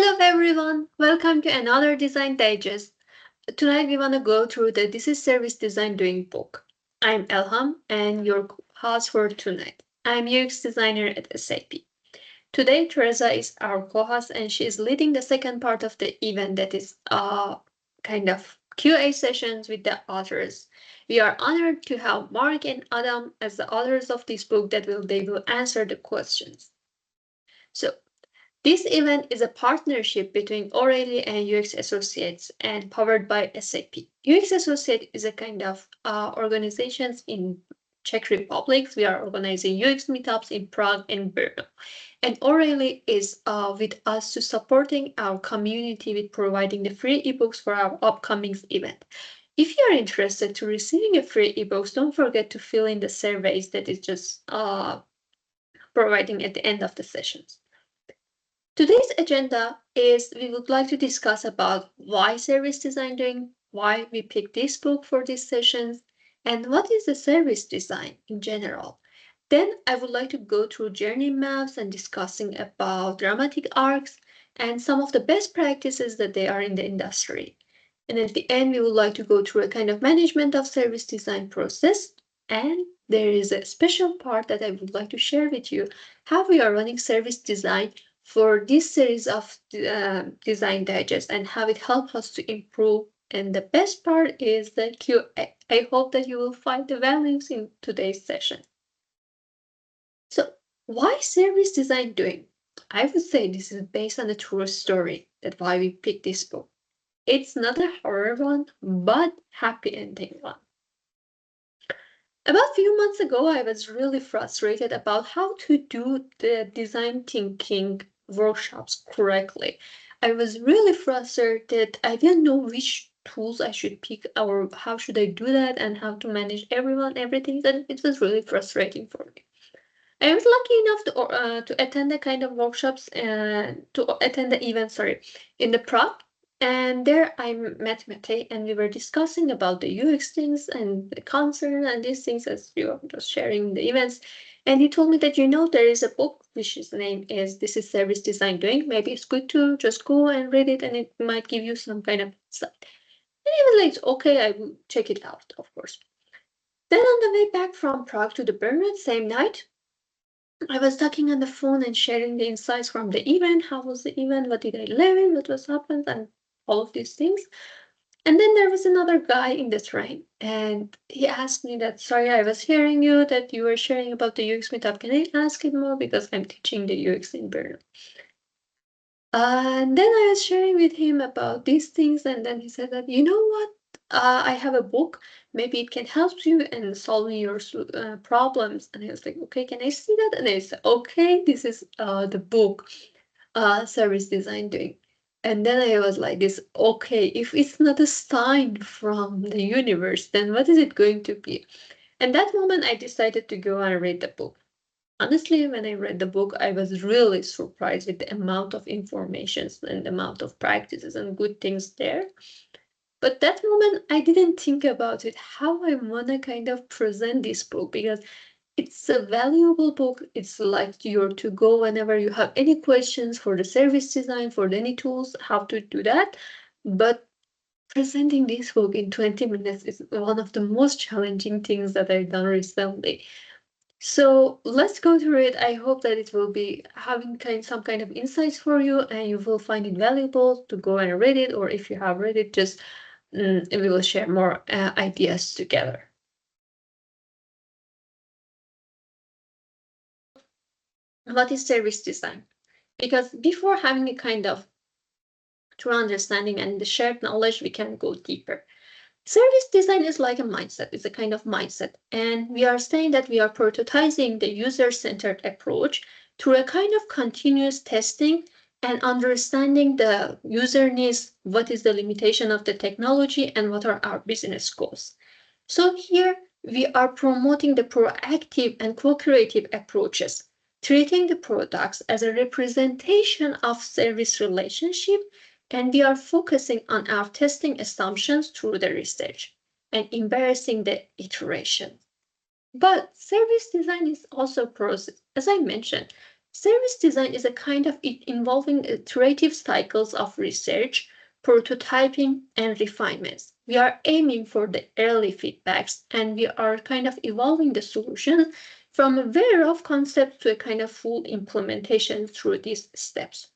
Hello everyone, welcome to another Design Digest. Tonight we want to go through the This is Service Design Doing book. I'm Elham and your host for tonight. I'm UX designer at SAP. Today Teresa is our co-host and she is leading the second part of the event that is kind of QA sessions with the authors. We are honored to have Mark and Adam as the authors of this book they will answer the questions. So this event is a partnership between O'Reilly and UX Associates and powered by SAP. UX Associate is a kind of organizations in Czech Republic. We are organizing UX meetups in Prague and Brno. And O'Reilly is with us to supporting our community with providing the free ebooks for our upcoming event. If you are interested to receiving a free ebooks, don't forget to fill in the surveys that is just providing at the end of the sessions. Today's agenda is we would like to discuss about why service design doing, why we picked this book for these sessions, and what is the service design in general. Then I would like to go through journey maps and discussing about dramatic arcs and some of the best practices that they are in the industry. And at the end, we would like to go through a kind of management of service design process. And there is a special part that I would like to share with you how we are running service design for this series of design digest and how it helps us to improve. And the best part is the QA. I hope that you will find the values in today's session. So why service design doing? I would say this is based on a true story that why we picked this book. It's not a horror one, but happy ending one. About a few months ago, I was really frustrated about how to do the design thinking workshops correctly. I was really frustrated. I didn't know which tools I should pick or how should I do that and how to manage everything. And it was really frustrating for me. I was lucky enough to attend the kind of workshops and to attend the event, in the Prague. And there I met Mate and we were discussing about the UX things and the concern and these things as we were just sharing the events. And he told me that, there is a book which his name is This is Service Design Doing. Maybe it's good to just go and read it and it might give you some kind of insight. And he was like, okay, I will check it out, of course. Then on the way back from Prague to the Brno same night, I was talking on the phone and sharing the insights from the event. How was the event? What did I learn? What was happened? And all of these things. And then there was another guy in the train, and he asked me that, sorry, I was hearing you that you were sharing about the UX meetup. Can I ask it more because I'm teaching the UX in Brno? And then I was sharing with him about these things, and then he said that, you know what? I have a book. Maybe it can help you in solving your problems. And I was like, okay, can I see that? And I said, okay, this is the book, Service Design Doing. And then I was like this, okay, if it's not a sign from the universe, then what is it going to be? And that moment I decided to go and read the book. Honestly, when I read the book, I was really surprised with the amount of information and the amount of practices and good things there. But that moment, I didn't think about it, how I want to kind of present this book, because it's a valuable book. It's like your to go whenever you have any questions for the service design, for any tools, how to do that. But presenting this book in 20 minutes is one of the most challenging things that I've done recently. So let's go through it. I hope that it will be having some kind of insights for you and you will find it valuable to go and read it, or if you have read it, just we will share more ideas together. What is service design? Because before having a kind of true understanding and the shared knowledge, we can go deeper. Service design is like a mindset. It's a kind of mindset. And we are saying that we are prioritizing the user-centered approach through a kind of continuous testing and understanding the user needs, what is the limitation of the technology, and what are our business goals. So here we are promoting the proactive and co-creative approaches, treating the products as a representation of service relationship, and we are focusing on our testing assumptions through the research and embracing the iteration. But service design is also process. As I mentioned, Service design is a kind of involving iterative cycles of research, prototyping, and refinements. We are aiming for the early feedbacks and we are kind of evolving the solution from a very rough concept to a kind of full implementation through these steps.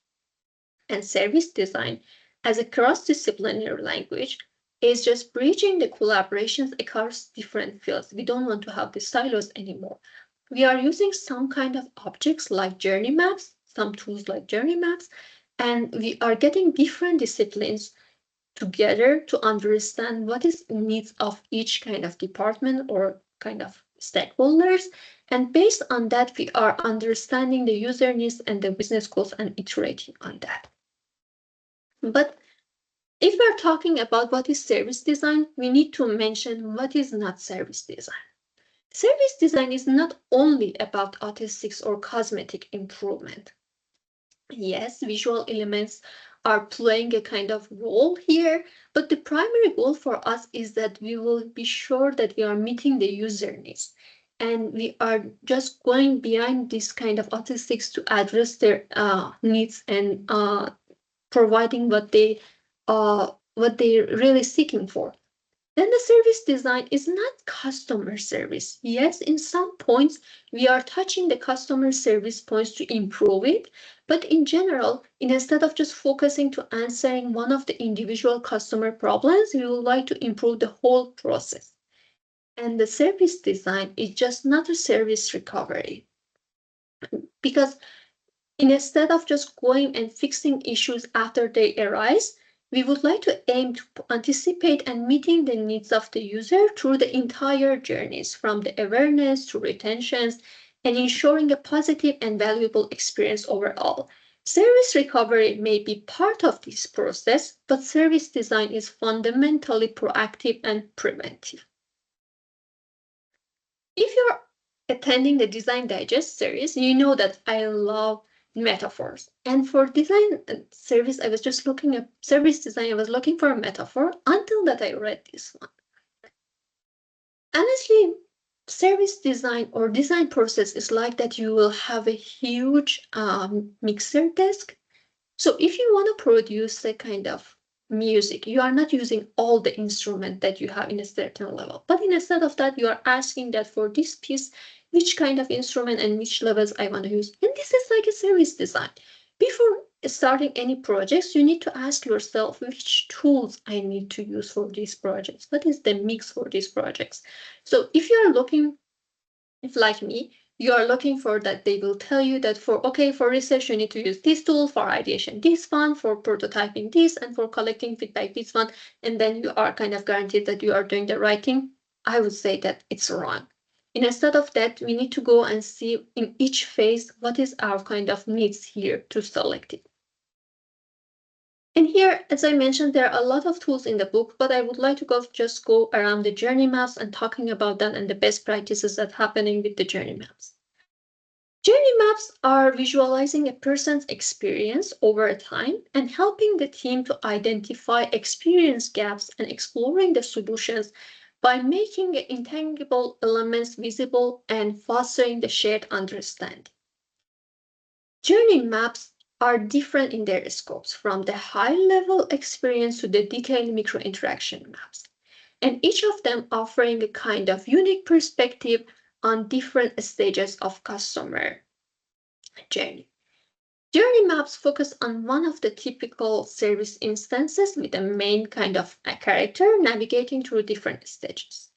And service design, as a cross-disciplinary language, is just bridging the collaborations across different fields. We don't want to have the silos anymore. We are using some kind of objects like journey maps, some tools like journey maps, and we are getting different disciplines together to understand what is the needs of each kind of department or kind of stakeholders. And based on that, we are understanding the user needs and the business goals and iterating on that. But if we're talking about what is service design, we need to mention what is not service design. Service design is not only about aesthetics or cosmetic improvement. Yes, visual elements are playing a kind of role here, but the primary goal for us is that we will be sure that we are meeting the user needs. And we are just going behind this kind of aesthetics to address their needs and providing what they're really seeking for. Then the service design is not customer service. Yes, in some points we are touching the customer service points to improve it, but in general, instead of just focusing to answering one of the individual customer problems, we would like to improve the whole process. And the service design is just not a service recovery because instead of just going and fixing issues after they arise, we would like to aim to anticipate and meeting the needs of the user through the entire journeys, from the awareness to retentions, and ensuring a positive and valuable experience overall. Service recovery may be part of this process, but service design is fundamentally proactive and preventive. If you're attending the Design Digest series, you know that I love metaphors. And for design service, I was just looking at service design, I was looking for a metaphor until that I read this one. Honestly, service design or design process is like that you will have a huge mixer desk. So if you want to produce a kind of music, you are not using all the instrument that you have in a certain level. But instead of that, you are asking that for this piece, which kind of instrument and which levels I want to use. And this is like a service design. Before starting any projects, you need to ask yourself which tools I need to use for these projects. What is the mix for these projects? So if you are looking, if like me, you are looking for that, they will tell you that for research, you need to use this tool, for ideation, this one, for prototyping, this, and for collecting feedback, this one, and then you are kind of guaranteed that you are doing the right thing. I would say that it's wrong. Instead of that, we need to go and see in each phase what is our kind of needs here to select it. And here, as I mentioned, there are a lot of tools in the book, but I would like to just go around the journey maps and talking about that and the best practices that happening with the journey maps. Journey maps are visualizing a person's experience over time and helping the team to identify experience gaps and exploring the solutions by making intangible elements visible and fostering the shared understanding. Journey maps are different in their scopes, from the high-level experience to the detailed micro-interaction maps, and each of them offering a kind of unique perspective on different stages of customer journey. Journey maps focus on one of the typical service instances with a main kind of a character navigating through different stages,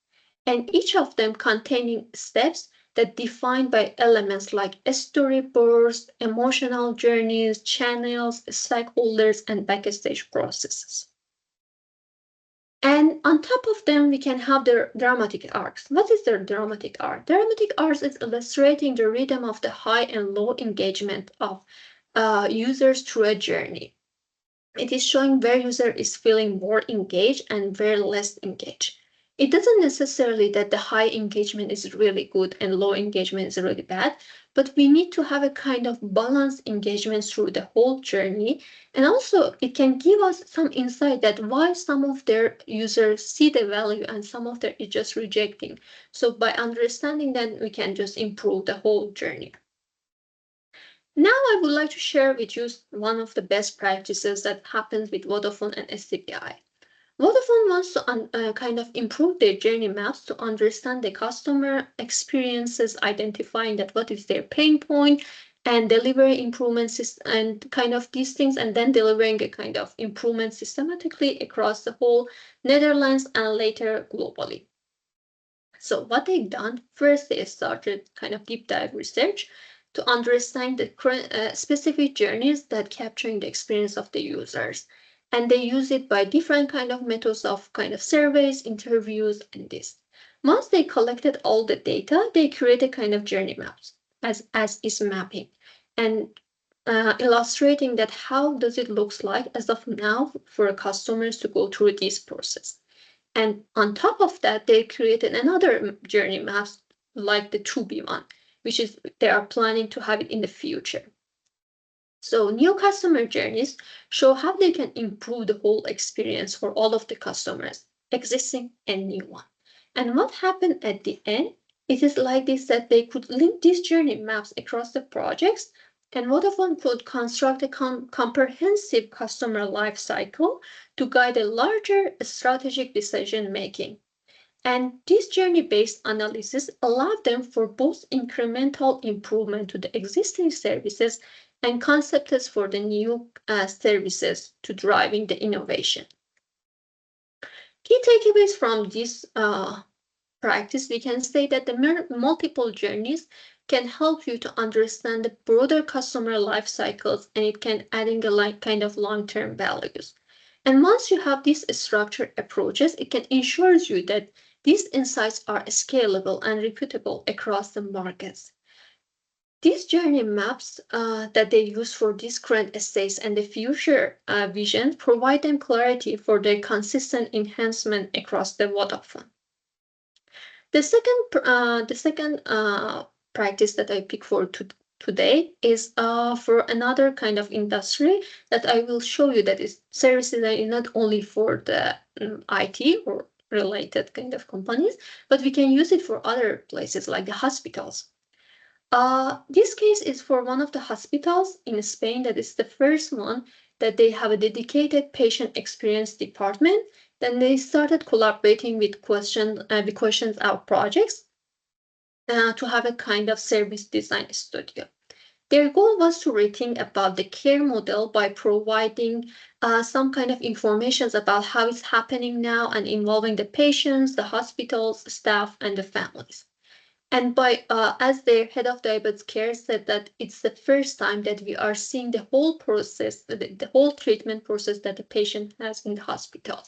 and each of them containing steps that defined by elements like storyboards, emotional journeys, channels, stakeholders, and backstage processes. And on top of them, we can have the dramatic arcs. What is the dramatic arc? Dramatic arcs is illustrating the rhythm of the high and low engagement of users through a journey. It is showing where user is feeling more engaged and where less engaged. It doesn't necessarily that the high engagement is really good and low engagement is really bad, but we need to have a kind of balanced engagement through the whole journey. And also it can give us some insight that why some of their users see the value and some of them is just rejecting. So by understanding that, we can just improve the whole journey. Now I would like to share with you one of the best practices that happens with Vodafone and SCPI. Vodafone wants to kind of improve their journey maps to understand the customer experiences, identifying that what is their pain point, and delivering improvements and kind of these things, and then delivering a kind of improvement systematically across the whole Netherlands and later globally. So what they've done, first they started kind of deep dive research to understand the specific journeys that capturing the experience of the users. And they use it by different kind of methods of kind of surveys, interviews, and this. Once they collected all the data, they created kind of journey maps as is mapping and illustrating that how does it looks like as of now for customers to go through this process. And on top of that, they created another journey maps like the 2B one, which is they are planning to have it in the future. So new customer journeys show how they can improve the whole experience for all of the customers, existing and new one. And what happened at the end, it is like this that they could link these journey maps across the projects and Vodafone could construct a comprehensive customer life cycle to guide a larger strategic decision making. And this journey-based analysis allowed them for both incremental improvement to the existing services and concepts for the new services to driving the innovation. Key takeaways from this practice, we can say that the multiple journeys can help you to understand the broader customer life cycles and it can adding a kind of long-term values. And once you have these structured approaches, it can ensure you that these insights are scalable and repeatable across the markets. These journey maps that they use for these current estates and the future vision provide them clarity for their consistent enhancement across the Vodafone. The second practice that I pick for today is for another kind of industry that I will show you that is services that is not only for the IT or related kind of companies, but we can use it for other places like the hospitals. This case is for one of the hospitals in Spain that is the first one that they have a dedicated patient experience department. Then they started collaborating with questions out projects to have a kind of service design studio. Their goal was to rethink about the care model by providing some kind of information about how it's happening now and involving the patients, the hospitals, staff, and the families. And by as their head of diabetes care said that it's the first time that we are seeing the whole process, the whole treatment process that the patient has in the hospital.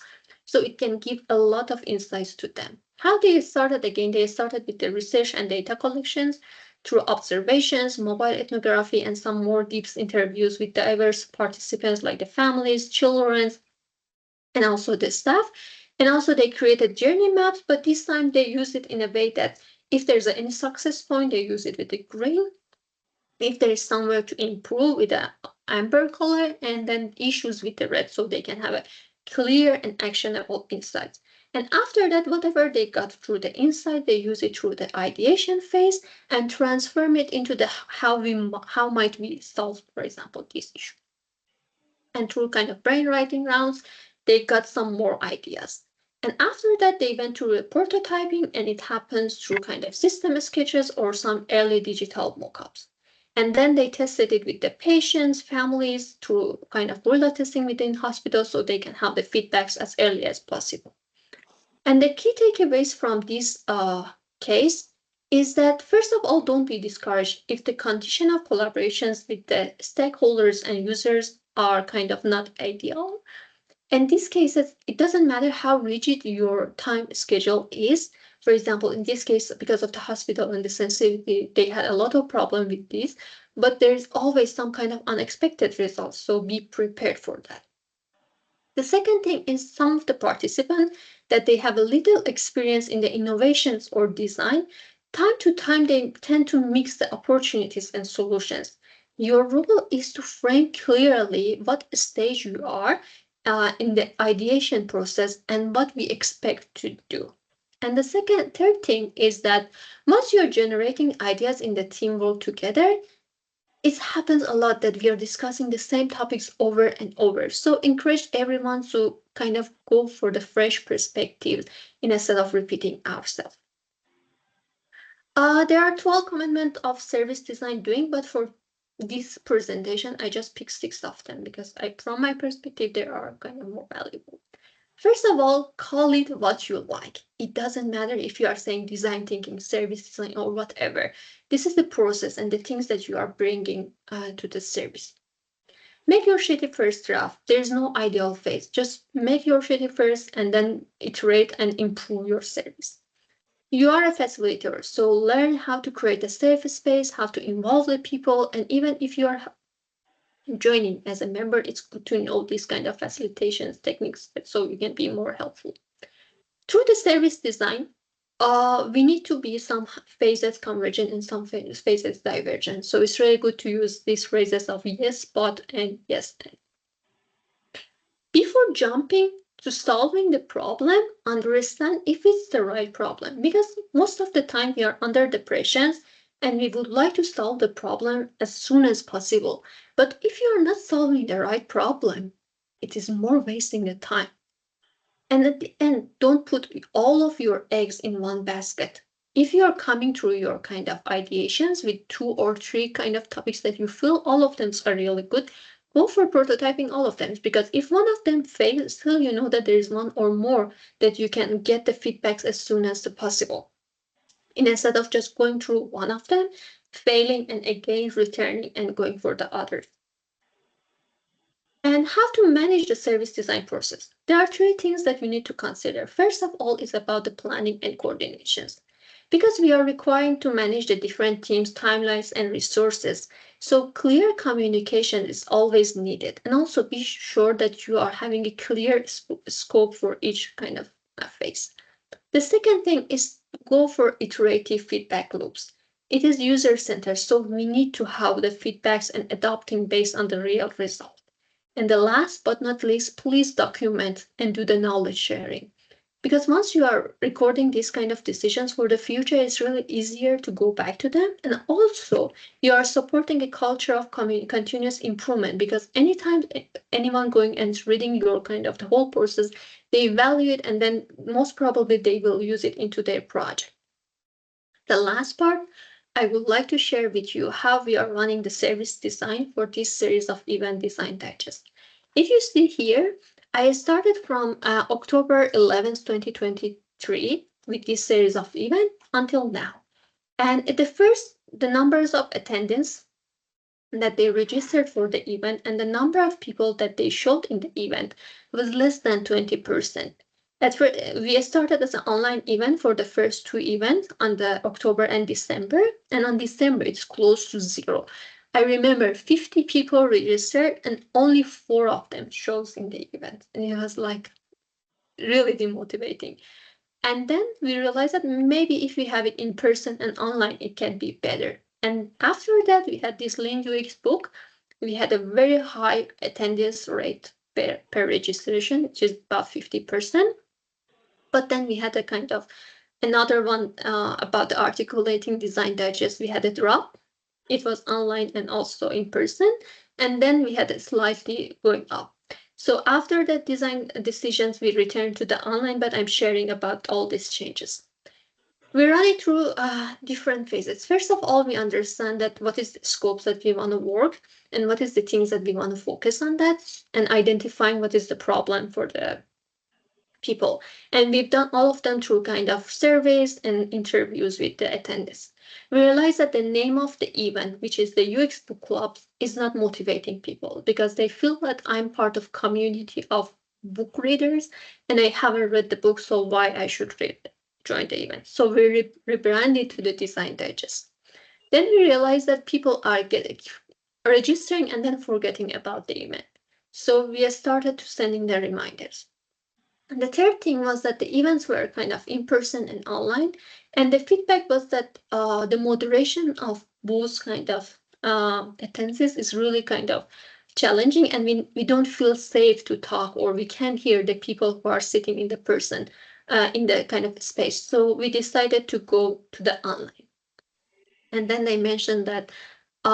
So it can give a lot of insights to them. How they started again, they started with the research and data collections through observations, mobile ethnography, and some more deep interviews with diverse participants like the families, children, and also the staff. And also they created journey maps, but this time they use it in a way that if there's any success point, they use it with the green. If there is somewhere to improve with the amber color, and then issues with the red, so they can have a clear and actionable insights. And after that, whatever they got through the insight, they use it through the ideation phase and transform it into the how might we solve, for example, this issue. And through kind of brainwriting rounds, they got some more ideas. And after that, they went through prototyping, and it happens through kind of system sketches or some early digital mockups. And then they tested it with the patients, families, through kind of guerrilla testing within hospitals so they can have the feedbacks as early as possible. And the key takeaways from this case is that, first of all, don't be discouraged if the condition of collaborations with the stakeholders and users are kind of not ideal. In these cases, it doesn't matter how rigid your time schedule is. For example, in this case, because of the hospital and the sensitivity, they had a lot of problem with this, but there's always some kind of unexpected results, so be prepared for that. The second thing is some of the participants that they have a little experience in the innovations or design. Time to time, they tend to mix the opportunities and solutions. Your role is to frame clearly what stage you are in the ideation process and what we expect to do. And the third thing is that once you're generating ideas in the team work together, it happens a lot that we are discussing the same topics over and over. So encourage everyone to kind of go for the fresh perspective instead of repeating ourselves. There are 12 commitments of service design doing, but for this presentation, I just picked 6 of them because from my perspective, they are kind of more valuable. First of all, call it what you like. It doesn't matter if you are saying design thinking, service design, or whatever. This is the process and the things that you are bringing to the service. Make your shitty first draft. There's no ideal phase. Just make your shitty first and then iterate and improve your service. You are a facilitator, so learn how to create a safe space, how to involve the people, and even if you are joining as a member, it's good to know these kind of facilitation techniques so you can be more helpful. Through the service design, we need to be some phases convergent and some phases divergent. So it's really good to use these phrases of yes, but, and yes, and. Before jumping to solving the problem, understand if it's the right problem. Because most of the time we are under depression and we would like to solve the problem as soon as possible. But if you are not solving the right problem, it is more wasting the time. And at the end, don't put all of your eggs in one basket. If you are coming through your kind of ideations with 2 or 3 kind of topics that you feel all of them are really good, go for prototyping all of them. Because if one of them fails, still you know that there is one or more that you can get the feedbacks as soon as possible. Instead of just going through one of them, failing and again returning and going for the others. And how to manage the service design process. There are 3 things that you need to consider. First of all is about the planning and coordinations. Because we are requiring to manage the different teams, timelines, and resources, so clear communication is always needed. And also be sure that you are having a clear scope for each kind of phase. The second thing is go for iterative feedback loops. It is user-centered, so we need to have the feedbacks and adapting based on the real result. And the last but not least, please document and do the knowledge sharing. Because once you are recording these kind of decisions for the future, it's really easier to go back to them. And also, you are supporting a culture of continuous improvement because anytime anyone going and reading your kind of the whole process, they evaluate and then most probably they will use it into their project. The last part, I would like to share with you how we are running the service design for this series of event design digest. If you see here, I started from October 11th, 2023 with this series of events until now. And at the first, the numbers of attendance that they registered for the event and the number of people that they showed in the event was less than 20%. We started as an online event for the first 2 events on the October and December, and on December it's close to 0. I remember 50 people registered and only 4 of them shows in the event, and it was like really demotivating. And then we realized that maybe if we have it in person and online, it can be better. And after that, we had this Lean UX book. We had a very high attendance rate per registration, which is about 50%. But then we had a kind of another one about the articulating design digest. We had a drop. It was online and also in person. And then we had a slightly going up. So after the design decisions, we returned to the online, but I'm sharing about all these changes. We're running through different phases. First of all, we understand that what is the scopes that we want to work and what is the things that we want to focus on that and identifying what is the problem for the people. And we've done all of them through kind of surveys and interviews with the attendees. We realized that the name of the event, which is the UX Book Club, is not motivating people because they feel that I'm part of community of book readers and I haven't read the book, so why I should join the event. So we rebranded to the Design Digest. Then we realized that people are registering and then forgetting about the event. So we started to sending the reminders. And the third thing was that the events were kind of in person and online. And the feedback was that the moderation of both kind of attendances is really kind of challenging and we don't feel safe to talk or we can't hear the people who are sitting in the person in the kind of space. So we decided to go to the online. And then they mentioned that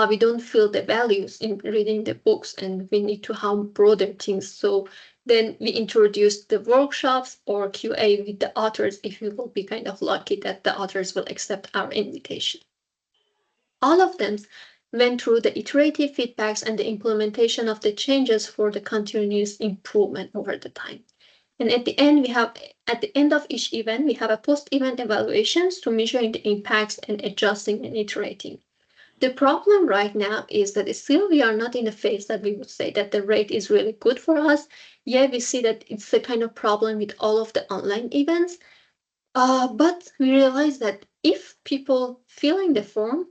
we don't feel the values in reading the books, and we need to have broader things. So then we introduce the workshops or QA with the authors if we will be kind of lucky that the authors will accept our invitation. All of them went through the iterative feedbacks and the implementation of the changes for the continuous improvement over the time. And at the end of each event, we have a post-event evaluations to measuring the impacts and adjusting and iterating. The problem right now is that still we are not in a phase that we would say that the rate is really good for us. Yeah, we see that it's the kind of problem with all of the online events. But we realize that if people fill in the form,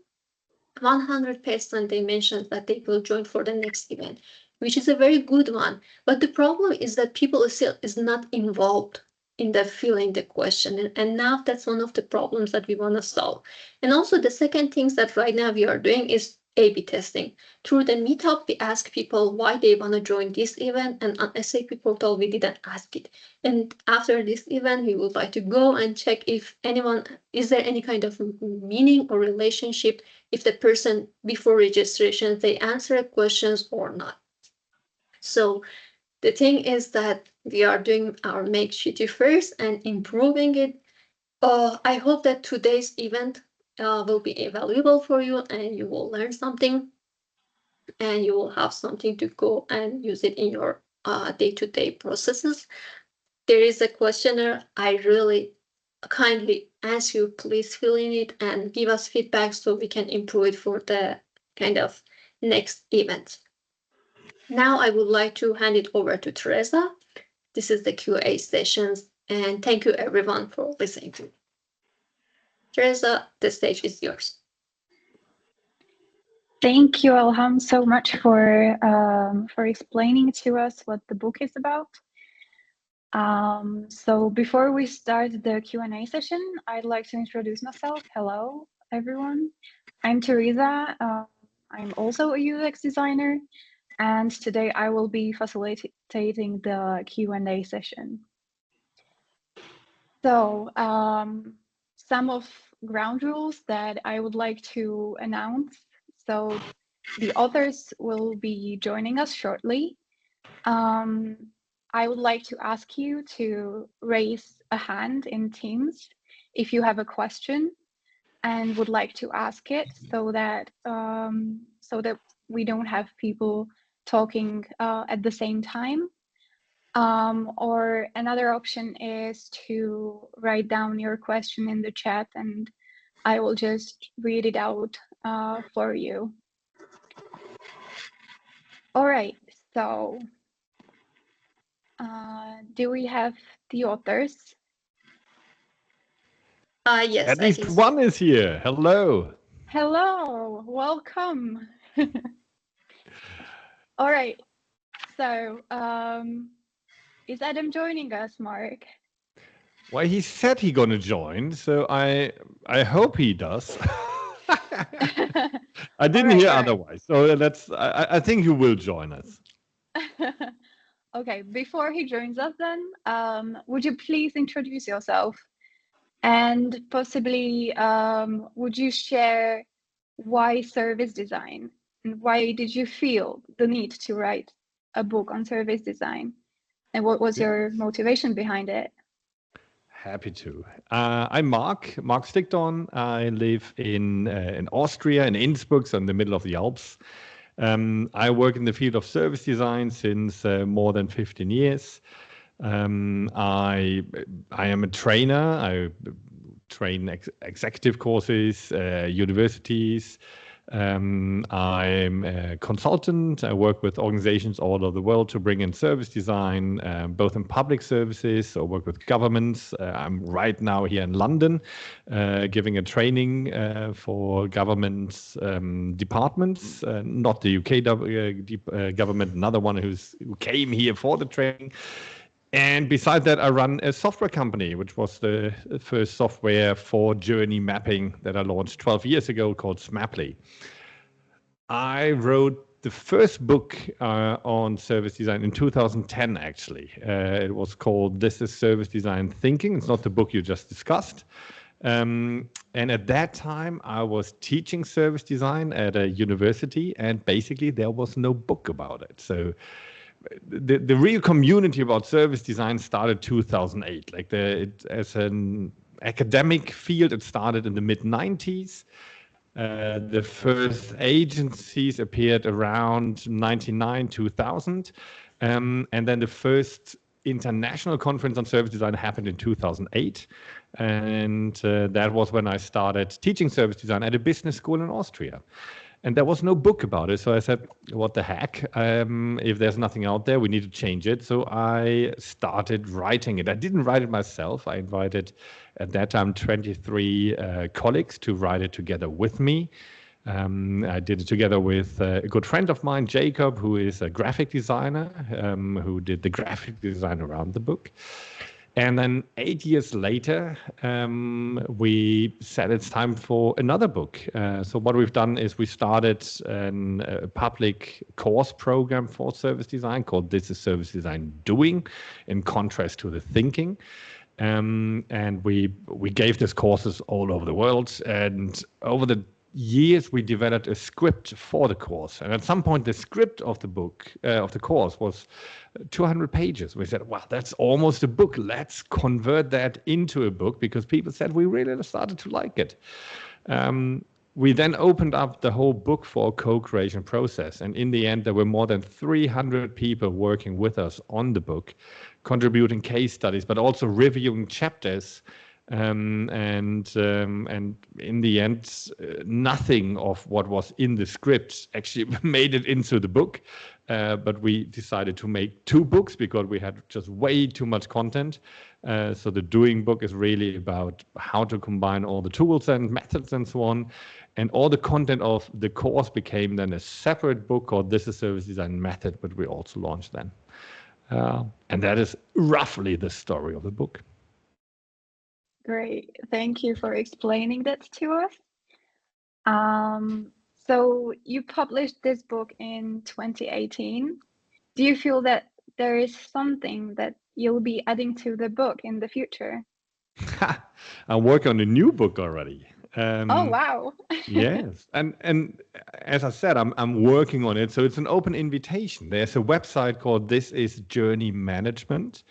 100% they mentioned that they will join for the next event, which is a very good one. But the problem is that people still is not involved in the filling the question. And now that's one of the problems that we want to solve. And also the second things that right now we are doing is A/B testing. Through the meetup, we ask people why they want to join this event, and on SAP portal, we didn't ask it. And after this event, we would like to go and check if anyone, is there any kind of meaning or relationship if the person before registration, they answer questions or not. So the thing is that we are doing our Make Shitty first and improving it. I hope that today's event will be valuable for you and you will learn something and you will have something to go and use it in your day-to-day processes. There is a questionnaire. I really kindly ask you, please fill in it and give us feedback so we can improve it for the kind of next event. Now I would like to hand it over to Teresa. This is the QA sessions, and thank you everyone for listening to me. Teresa, the stage is yours. Thank you, Elham, so much for explaining to us what the book is about. So before we start the Q&A session, I'd like to introduce myself. Hello, everyone. I'm Teresa. I'm also a UX designer, and today I will be facilitating the Q&A session. So some of ground rules that I would like to announce. So the authors will be joining us shortly. I would like to ask you to raise a hand in Teams if you have a question and would like to ask it, so that we don't have people talking at the same time. Or another option is to write down your question in the chat and I will just read it out for you. All right, so do we have the authors? Yes. At least one is here. Hello. Hello, welcome. All right, so is Adam joining us, Mark? Well, he said he's gonna join, so I hope he does. I didn't hear otherwise, so I think he will join us. Okay, before he joins us then, would you please introduce yourself? And possibly, would you share why service design? And why did you feel the need to write a book on service design? And what was your motivation behind it? Happy to. I'm Mark Stickdorn. I live in Austria, in Innsbruck, so in the middle of the Alps. I work in the field of service design since more than 15 years. I am a trainer. I train executive courses, universities. I'm a consultant. I work with organizations all over the world to bring in service design, both in public services or work with governments. I'm right now here in London, giving a training for government departments, not the UK government, another one who came here for the training. And besides that, I run a software company, which was the first software for journey mapping that I launched 12 years ago called Smaply. I wrote the first book on service design in 2010, actually. It was called This is Service Design Thinking. It's not the book you just discussed. And at that time, I was teaching service design at a university, and basically there was no book about it. So the real community about service design started 2008. Like as an academic field, it started in the mid 90s. The first agencies appeared around 99, 2000. And then the first international conference on service design happened in 2008. And that was when I started teaching service design at a business school in Austria. And there was no book about it. So I said, what the heck? If there's nothing out there, we need to change it. So I started writing it. I didn't write it myself. I invited, at that time, 23 colleagues to write it together with me. I did it together with a good friend of mine, Jacob, who is a graphic designer, who did the graphic design around the book. And then 8 years later, we said it's time for another book. So what we've done is we started a public course program for service design called This is Service Design Doing, in contrast to the thinking. And we gave these courses all over the world. And over the years, we developed a script for the course. And at some point, the script of the book, of the course, was 200 pages. We said, wow, that's almost a book. Let's convert that into a book, because people said we really started to like it. We then opened up the whole book for a co-creation process. And in the end, there were more than 300 people working with us on the book, contributing case studies, but also reviewing chapters. And in the end, nothing of what was in the script actually made it into the book. But we decided to make 2 books because we had just way too much content. So the Doing book is really about how to combine all the tools and methods and so on. And all the content of the course became then a separate book called This is Service Design Method, but we also launched then. And that is roughly the story of the book. Great. Thank you for explaining that to us. So you published this book in 2018. Do you feel that there is something that you'll be adding to the book in the future? I'm working on a new book already. Oh, wow. Yes, and as I said, I'm working on it. So it's an open invitation. There's a website called This is Journey Management.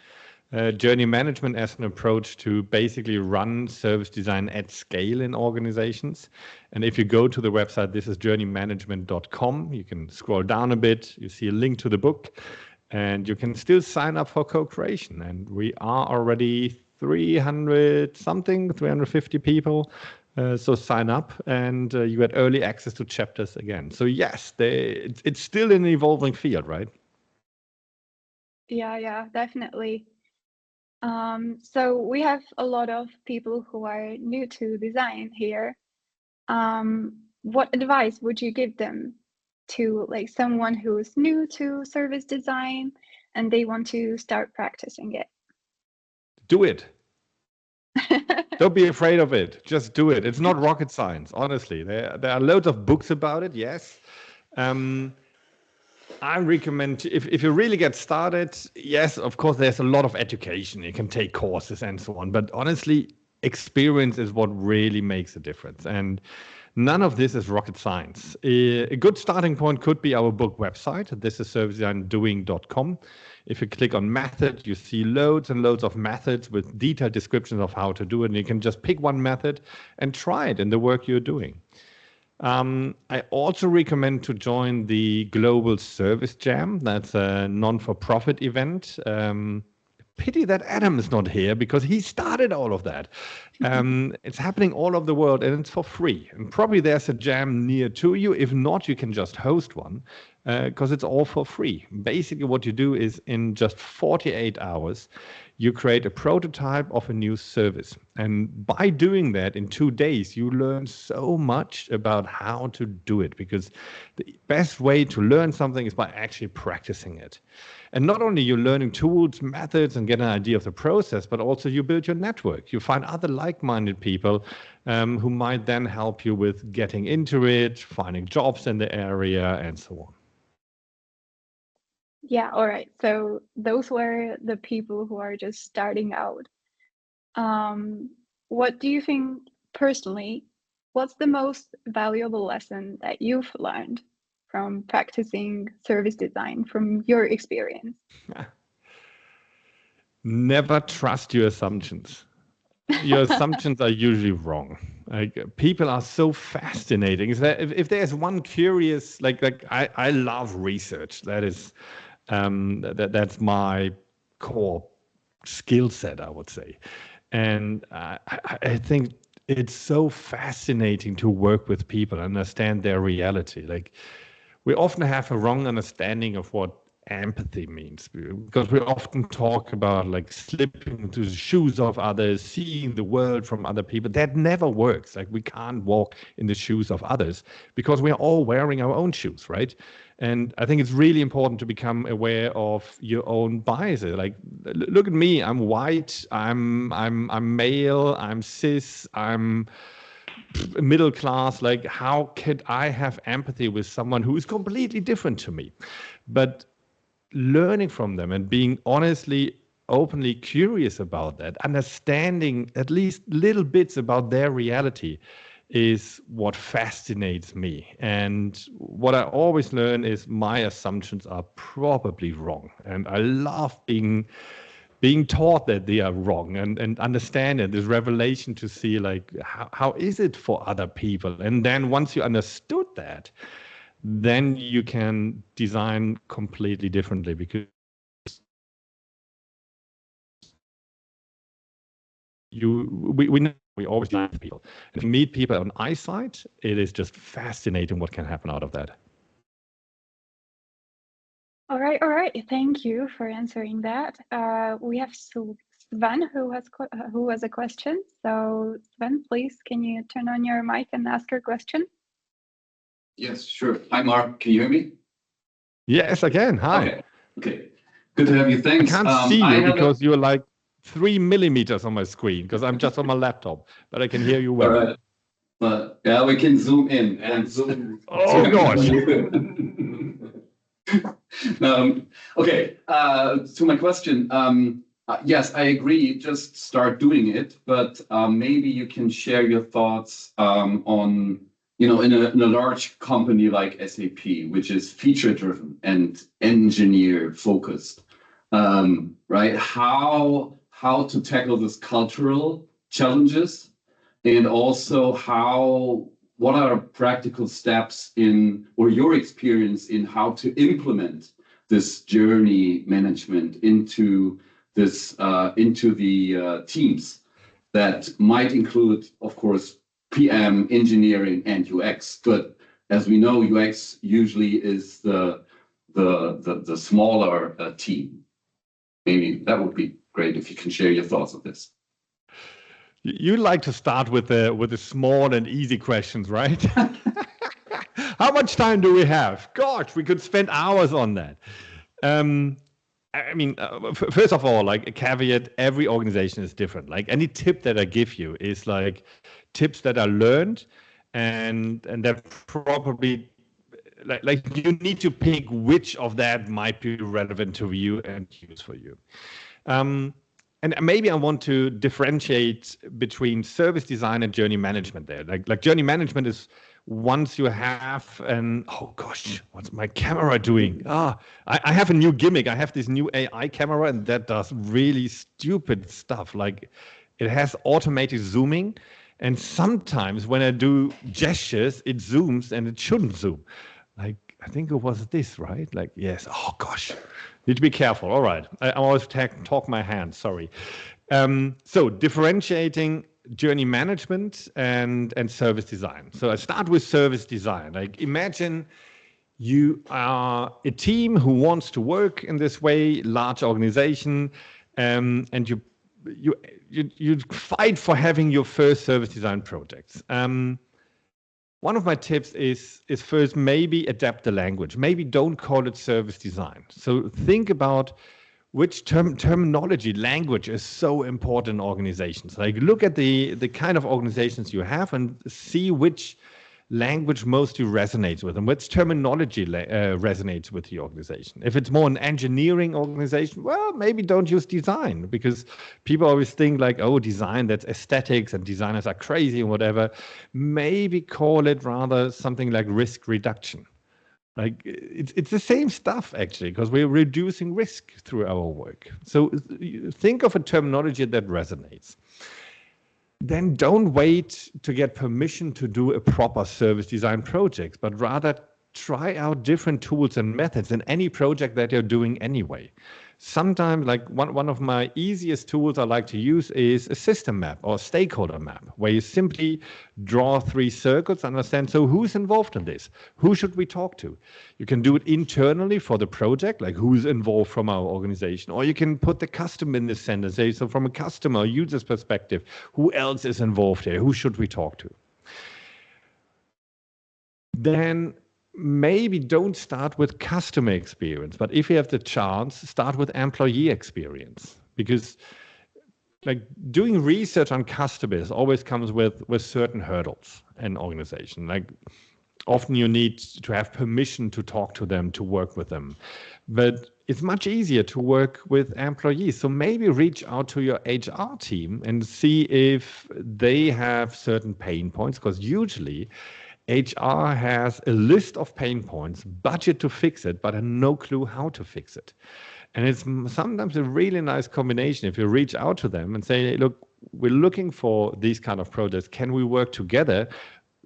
Journey management as an approach to basically run service design at scale in organizations. And if you go to the website, this is journeymanagement.com, you can scroll down a bit, you see a link to the book, and you can still sign up for co-creation. And we are already 300 something, 350 people. So sign up and you get early access to chapters again. So yes, it's still an evolving field, right? Yeah, definitely. So we have a lot of people who are new to design here. What advice would you give them to like someone who is new to service design and they want to start practicing it? Do it. Don't be afraid of it. Just do it. It's not rocket science, honestly. There are loads of books about it, yes. I recommend, if you really get started, yes, of course, there's a lot of education. You can take courses and so on. But honestly, experience is what really makes a difference. And none of this is rocket science. A good starting point could be our book website. This is servicedesign.doing.com. If you click on method, you see loads and loads of methods with detailed descriptions of how to do it. And you can just pick one method and try it in the work you're doing. I also recommend to join the Global Service Jam. That's a non-for-profit event. Pity that Adam is not here because he started all of that. It's happening all over the world and it's for free. And probably there's a jam near to you. If not, you can just host one because it's all for free. Basically, what you do is in just 48 hours, you create a prototype of a new service. And by doing that in 2 days, you learn so much about how to do it because the best way to learn something is by actually practicing it. And not only you're learning tools, methods, and get an idea of the process, but also you build your network. You find other like-minded people who might then help you with getting into it, finding jobs in the area, and so on. Yeah, all right. So those were the people who are just starting out. what do you think personally? What's the most valuable lesson that you've learned from practicing service design from your experience? Never trust your assumptions. Your assumptions are usually wrong. Like people are so fascinating. Is that if there's one curious, I love research. That is that's my core skill set, I would say. And I think it's so fascinating to work with people, understand their reality. Like we often have a wrong understanding of what empathy means because we often talk about like slipping into the shoes of others, seeing the world from other people. That never works. Like we can't walk in the shoes of others because we are all wearing our own shoes, right? And I think it's really important to become aware of your own biases. Like, look at me. I'm white. I'm male. I'm cis. I'm middle class. Like, how could I have empathy with someone who is completely different to me? But learning from them and being honestly, openly curious about that, understanding at least little bits about their reality is what fascinates me. And what I always learn is my assumptions are probably wrong. And I love being taught that they are wrong and understand it, this revelation to see like how is it for other people. And then once you understood that, then you can design completely differently because we know we always design with people. And if you meet people on eyesight, it is just fascinating what can happen out of that. All right, all right. Thank you for answering that. We have Sven who has a question. So Sven, please, can you turn on your mic and ask your question? Yes, sure. Hi, Mark. Can you hear me? Yes, again. Hi. Okay. Okay. Good to have you. I Thanks. can't see you because you're like 3 millimeters on my screen because I'm just on my laptop, but I can hear you well. All right. But yeah, we can zoom in and zoom. Oh gosh. Okay. To my question. Yes, I agree. Just start doing it, but maybe you can share your thoughts on, in a large company like SAP, which is feature driven and engineer focused, right? How to tackle this cultural challenges, and also what are practical steps in, or your experience in how to implement this journey management into the teams that might include, of course, PM, engineering, and UX. But as we know, UX usually is the smaller team. Maybe that would be great if you can share your thoughts on this. You like to start with the small and easy questions, right? How much time do we have? Gosh, we could spend hours on that. I mean, first of all, like a caveat, every organization is different. Like any tip that I give you is like tips that are learned and that probably like you need to pick which of that might be relevant to you and use for you. And maybe I want to differentiate between service design and journey management there. Like journey management is once you have oh gosh, what's my camera doing? I have a new gimmick. I have this new AI camera and that does really stupid stuff. Like it has automated zooming. And sometimes when I do gestures, it zooms and it shouldn't zoom. Like, I think it was this, right? Like, yes. Oh gosh, need to be careful. All right. I always talk my hands, sorry. So differentiating journey management and service design. So I start with service design. Like imagine you are a team who wants to work in this way, large organization, and you fight for having your first service design projects. One of my tips is first maybe adapt the language. Maybe don't call it service design. So think about which terminology, language is so important in organizations. Like look at the kind of organizations you have and see which language mostly resonates with them, which terminology resonates with the organization. If it's more an engineering organization, well, maybe don't use design, because people always think like, oh, design, that's aesthetics and designers are crazy and whatever. Maybe call it rather something like risk reduction. Like it's the same stuff actually, because we're reducing risk through our work. So think of a terminology that resonates. Then don't wait to get permission to do a proper service design project, but rather try out different tools and methods in any project that you're doing anyway. Sometimes, like one of my easiest tools I like to use is a system map or stakeholder map, where you simply draw 3 circles, understand, so who's involved in this? Who should we talk to? You can do it internally for the project, like who's involved from our organization, or you can put the customer in the center, say, so from a customer or user's perspective, who else is involved here? Who should we talk to? Then maybe don't start with customer experience, but if you have the chance, start with employee experience, because like doing research on customers always comes with certain hurdles in organization. Like often you need to have permission to talk to them, to work with them, but it's much easier to work with employees. So maybe reach out to your HR team and see if they have certain pain points, because usually HR has a list of pain points, budget to fix it, but no clue how to fix it. And it's sometimes a really nice combination if you reach out to them and say, hey, look, we're looking for these kind of projects. Can we work together,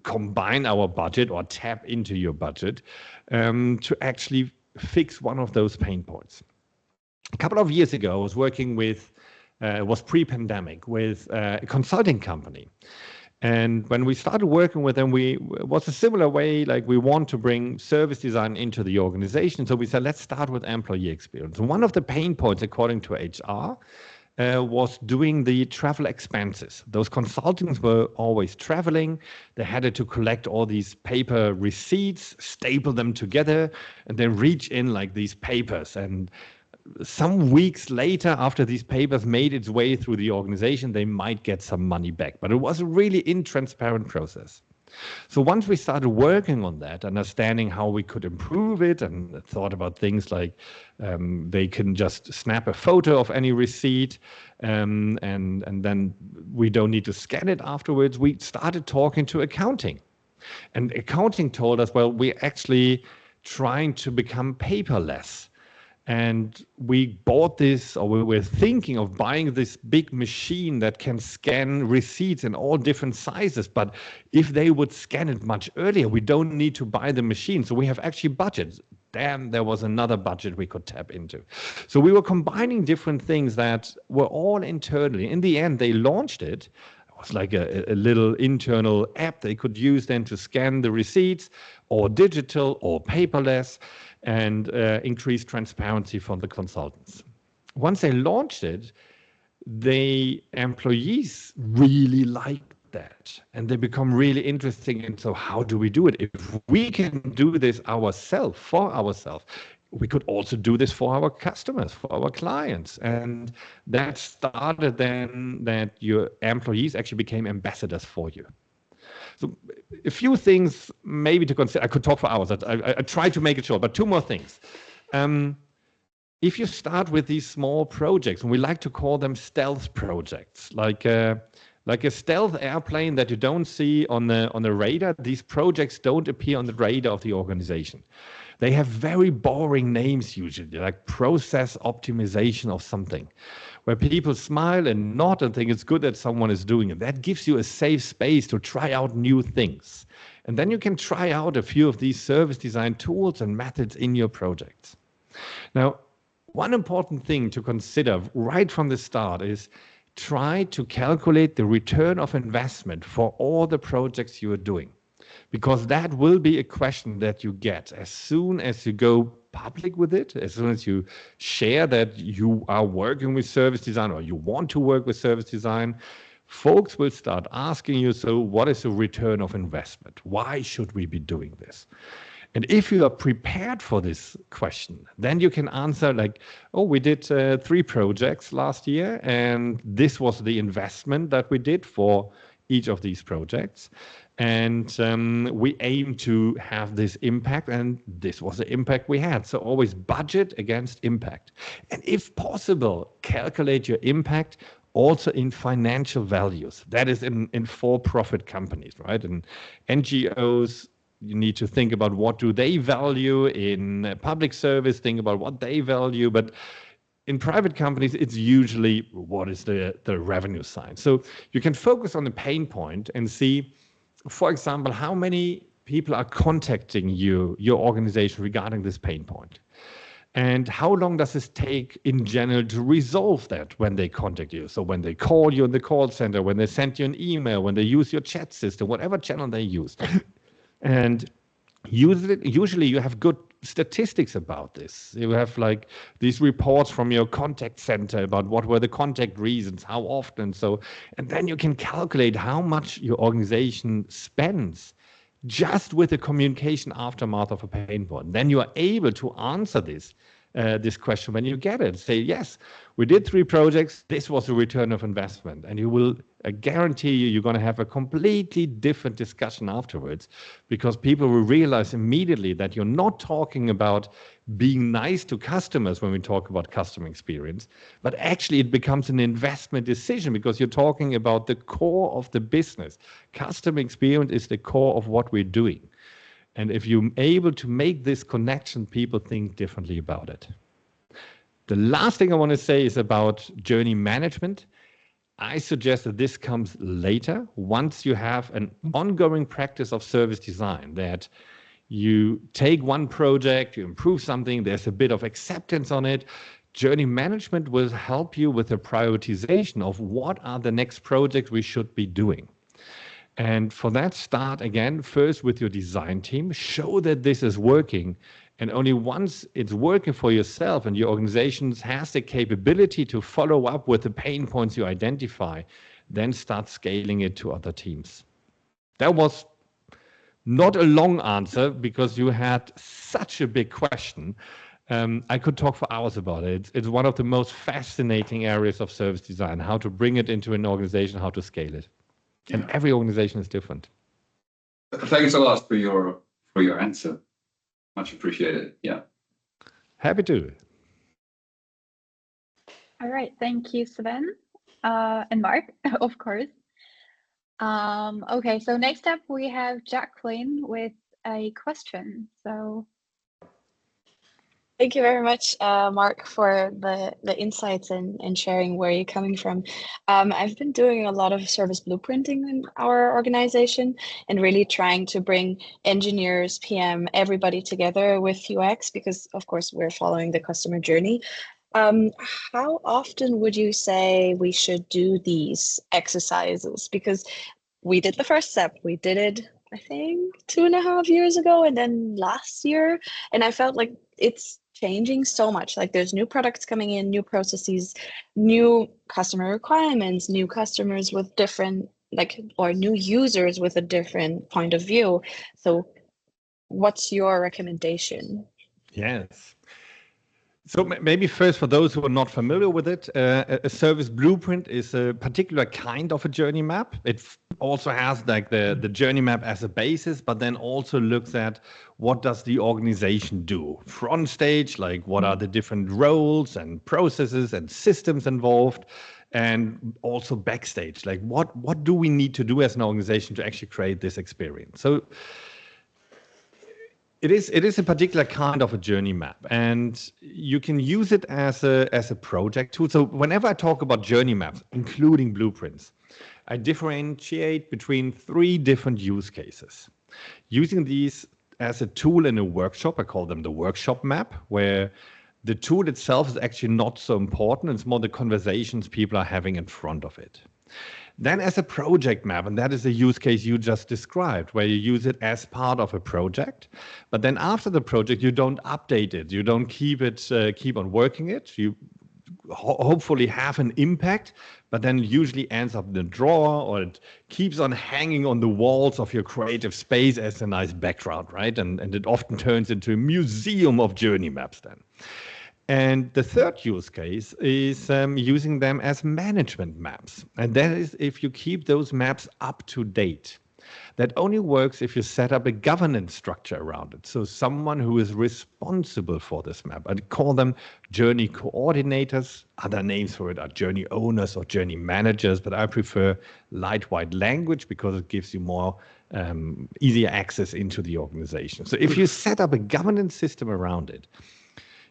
combine our budget or tap into your budget to actually fix one of those pain points? A couple of years ago, I was working with, it was pre-pandemic, with a consulting company. And when we started working with them, it was a similar way, like we want to bring service design into the organization. So we said, let's start with employee experience. And one of the pain points, according to HR, was doing the travel expenses. Those consultants were always traveling. They had to collect all these paper receipts, staple them together, and then reach in like these papers. And some weeks later, after these papers made its way through the organization, they might get some money back. But it was a really intransparent process. So once we started working on that, understanding how we could improve it, and thought about things like they can just snap a photo of any receipt, and then we don't need to scan it afterwards, we started talking to accounting. And accounting told us, well, we're actually trying to become paperless. And we bought this, or we were thinking of buying this big machine that can scan receipts in all different sizes. But if they would scan it much earlier, we don't need to buy the machine. So we have actually budgets. Damn, there was another budget we could tap into. So we were combining different things that were all internally. In the end, they launched it. It was like a little internal app they could use then to scan the receipts, or digital or paperless, and increase transparency for the consultants. Once they launched it, the employees really liked that, and they become really interesting. And so how do we do it? If we can do this ourselves, for ourselves, we could also do this for our customers, for our clients. And that started then that your employees actually became ambassadors for you. So a few things maybe to consider. I could talk for hours. I try to make it short, but 2 more things. If you start with these small projects, and we like to call them stealth projects, like a stealth airplane that you don't see on the radar, these projects don't appear on the radar of the organization. They have very boring names usually, like process optimization of something, where people smile and nod and think it's good that someone is doing it. That gives you a safe space to try out new things. And then you can try out a few of these service design tools and methods in your projects. Now, one important thing to consider right from the start is try to calculate the return of investment for all the projects you are doing, because that will be a question that you get as soon as you go public with it, as soon as you share that you are working with service design or you want to work with service design. Folks will start asking you, so what is the return of investment? Why should we be doing this? And if you are prepared for this question, then you can answer like, oh, we did 3 projects last year, and this was the investment that we did for each of these projects. And we aim to have this impact, and this was the impact we had. So always budget against impact. And if possible, calculate your impact also in financial values. That is in for-profit companies, right? And NGOs, you need to think about what do they value in public service, think about what they value. But in private companies, it's usually what is the revenue side. So you can focus on the pain point and see, for example, how many people are contacting you, your organization, regarding this pain point? And how long does this take in general to resolve that when they contact you? So when they call you in the call center, when they send you an email, when they use your chat system, whatever channel they use. And usually you have good statistics about this. You have like these reports from your contact center about what were the contact reasons, how often. So, and then you can calculate how much your organization spends just with the communication aftermath of a pain point. Then you are able to answer this question when you get it. Say, yes, we did 3 projects. This was a return of investment. And you will guarantee you're going to have a completely different discussion afterwards, because people will realize immediately that you're not talking about being nice to customers when we talk about customer experience, but actually it becomes an investment decision because you're talking about the core of the business. Customer experience is the core of what we're doing. And if you're able to make this connection, people think differently about it. The last thing I want to say is about journey management. I suggest that this comes later, once you have an ongoing practice of service design, that you take one project, you improve something, there's a bit of acceptance on it. Journey management will help you with the prioritization of what are the next projects we should be doing. And for that, start again first with your design team, show that this is working. And only once it's working for yourself and your organization has the capability to follow up with the pain points you identify, then start scaling it to other teams. That was not a long answer because you had such a big question. I could talk for hours about it. It's one of the most fascinating areas of service design, how to bring it into an organization, how to scale it. And every organization is different. Thanks a lot for your answer. Much appreciated. Yeah. Happy to. All right, thank you, Sven and Mark, of course. Okay, so next up we have Jacqueline with a question. So thank you very much, Mark, for the insights and sharing where you're coming from. I've been doing a lot of service blueprinting in our organization and really trying to bring engineers, PM, everybody together with UX because, of course, we're following the customer journey. How often would you say we should do these exercises? Because we did the first step. We did it, I think, 2.5 years ago and then last year. And I felt like it's changing so much. Like there's new products coming in, new processes, new customer requirements, new customers with different, or new users with a different point of view. So what's your recommendation? Yes. So maybe first, for those who are not familiar with it, a service blueprint is a particular kind of a journey map. It also has like the journey map as a basis, but then also looks at what does the organization do. Front stage, like what are the different roles and processes and systems involved, and also backstage, like what do we need to do as an organization to actually create this experience. So it is a particular kind of a journey map, and you can use it as a project tool. So whenever I talk about journey maps, including blueprints, I differentiate between 3 different use cases. Using these as a tool in a workshop, I call them the workshop map, where the tool itself is actually not so important. It's more the conversations people are having in front of it. Then as a project map, and that is a use case you just described, where you use it as part of a project, but then after the project, you don't update it. You don't keep on working it. You hopefully have an impact, but then usually ends up in a drawer, or it keeps on hanging on the walls of your creative space as a nice background, right? And it often turns into a museum of journey maps then. And the third use case is using them as management maps. And that is if you keep those maps up to date. That only works if you set up a governance structure around it. So someone who is responsible for this map. I call them journey coordinators. Other names for it are journey owners or journey managers, but I prefer light white language because it gives you more easier access into the organization. So if you set up a governance system around it,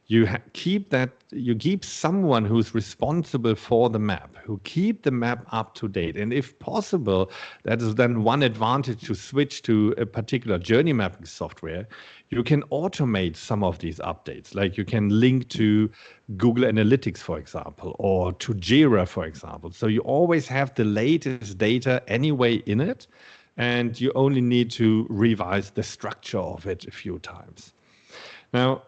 you keep someone who's responsible for the map, who keep the map up to date. And if possible, that is then one advantage to switch to a particular journey mapping software. You can automate some of these updates. Like you can link to Google Analytics, for example, or to Jira, for example. So you always have the latest data anyway in it, and you only need to revise the structure of it a few times. Now,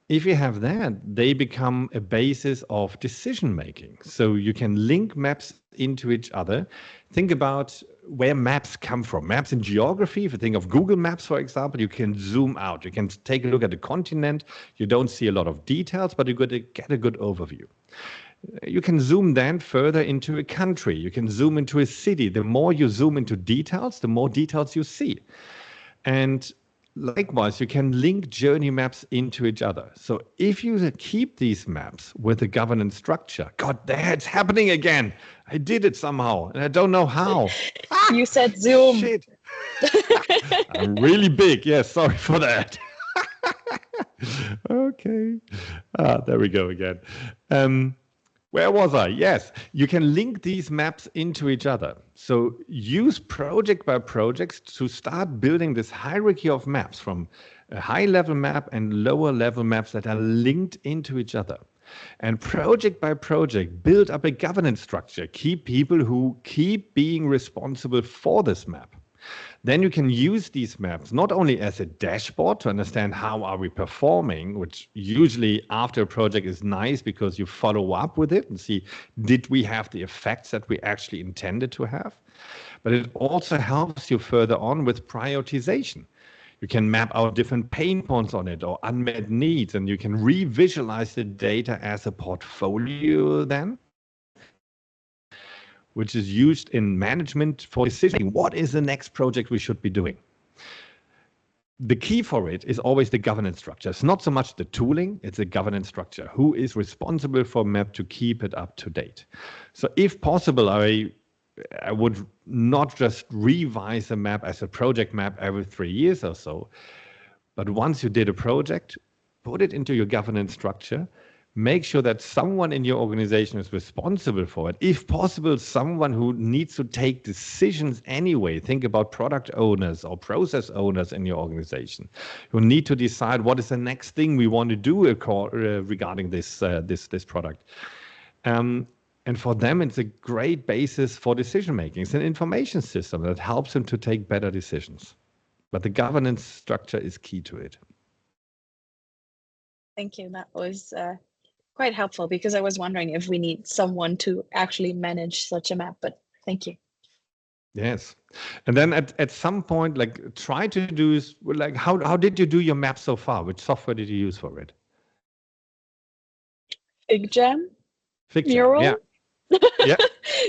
if you have that, they become a basis of decision making. So you can link maps into each other. Think about where maps come from. Maps in geography, if you think of Google Maps, for example, you can zoom out. You can take a look at the continent. You don't see a lot of details, but you get a good overview. You can zoom then further into a country. You can zoom into a city. The more you zoom into details, the more details you see. And likewise, you can link journey maps into each other. So if you keep these maps with a governance structure, God, it's happening again. I did it somehow, and I don't know how. You said Zoom. Shit. I'm really big. Yes, sorry for that. Okay. There we go again. Where was I? Yes, you can link these maps into each other. So use project by project to start building this hierarchy of maps from a high level map and lower level maps that are linked into each other. And project by project, build up a governance structure. Keep people who keep being responsible for this map. Then you can use these maps not only as a dashboard to understand how are we performing, which usually after a project is nice because you follow up with it and see, did we have the effects that we actually intended to have? But it also helps you further on with prioritization. You can map out different pain points on it or unmet needs, and you can re-visualize the data as a portfolio then, which is used in management for decisioning. What is the next project we should be doing? The key for it is always the governance structure. It's not so much the tooling, it's the governance structure. Who is responsible for map to keep it up to date? So if possible, I would not just revise a map as a project map every 3 years or so, but once you did a project, put it into your governance structure. Make sure that someone in your organization is responsible for it. If possible, someone who needs to take decisions anyway. Think about product owners or process owners in your organization who need to decide what is the next thing we want to do regarding this product. And for them, it's a great basis for decision making. It's an information system that helps them to take better decisions. But the governance structure is key to it. Thank you. That was quite helpful because I was wondering if we need someone to actually manage such a map, but thank you. Yes. And then at some point, like try to do, like, how did you do your map so far? Which software did you use for it? FigJam? FigJam, Mural? yeah. Yeah.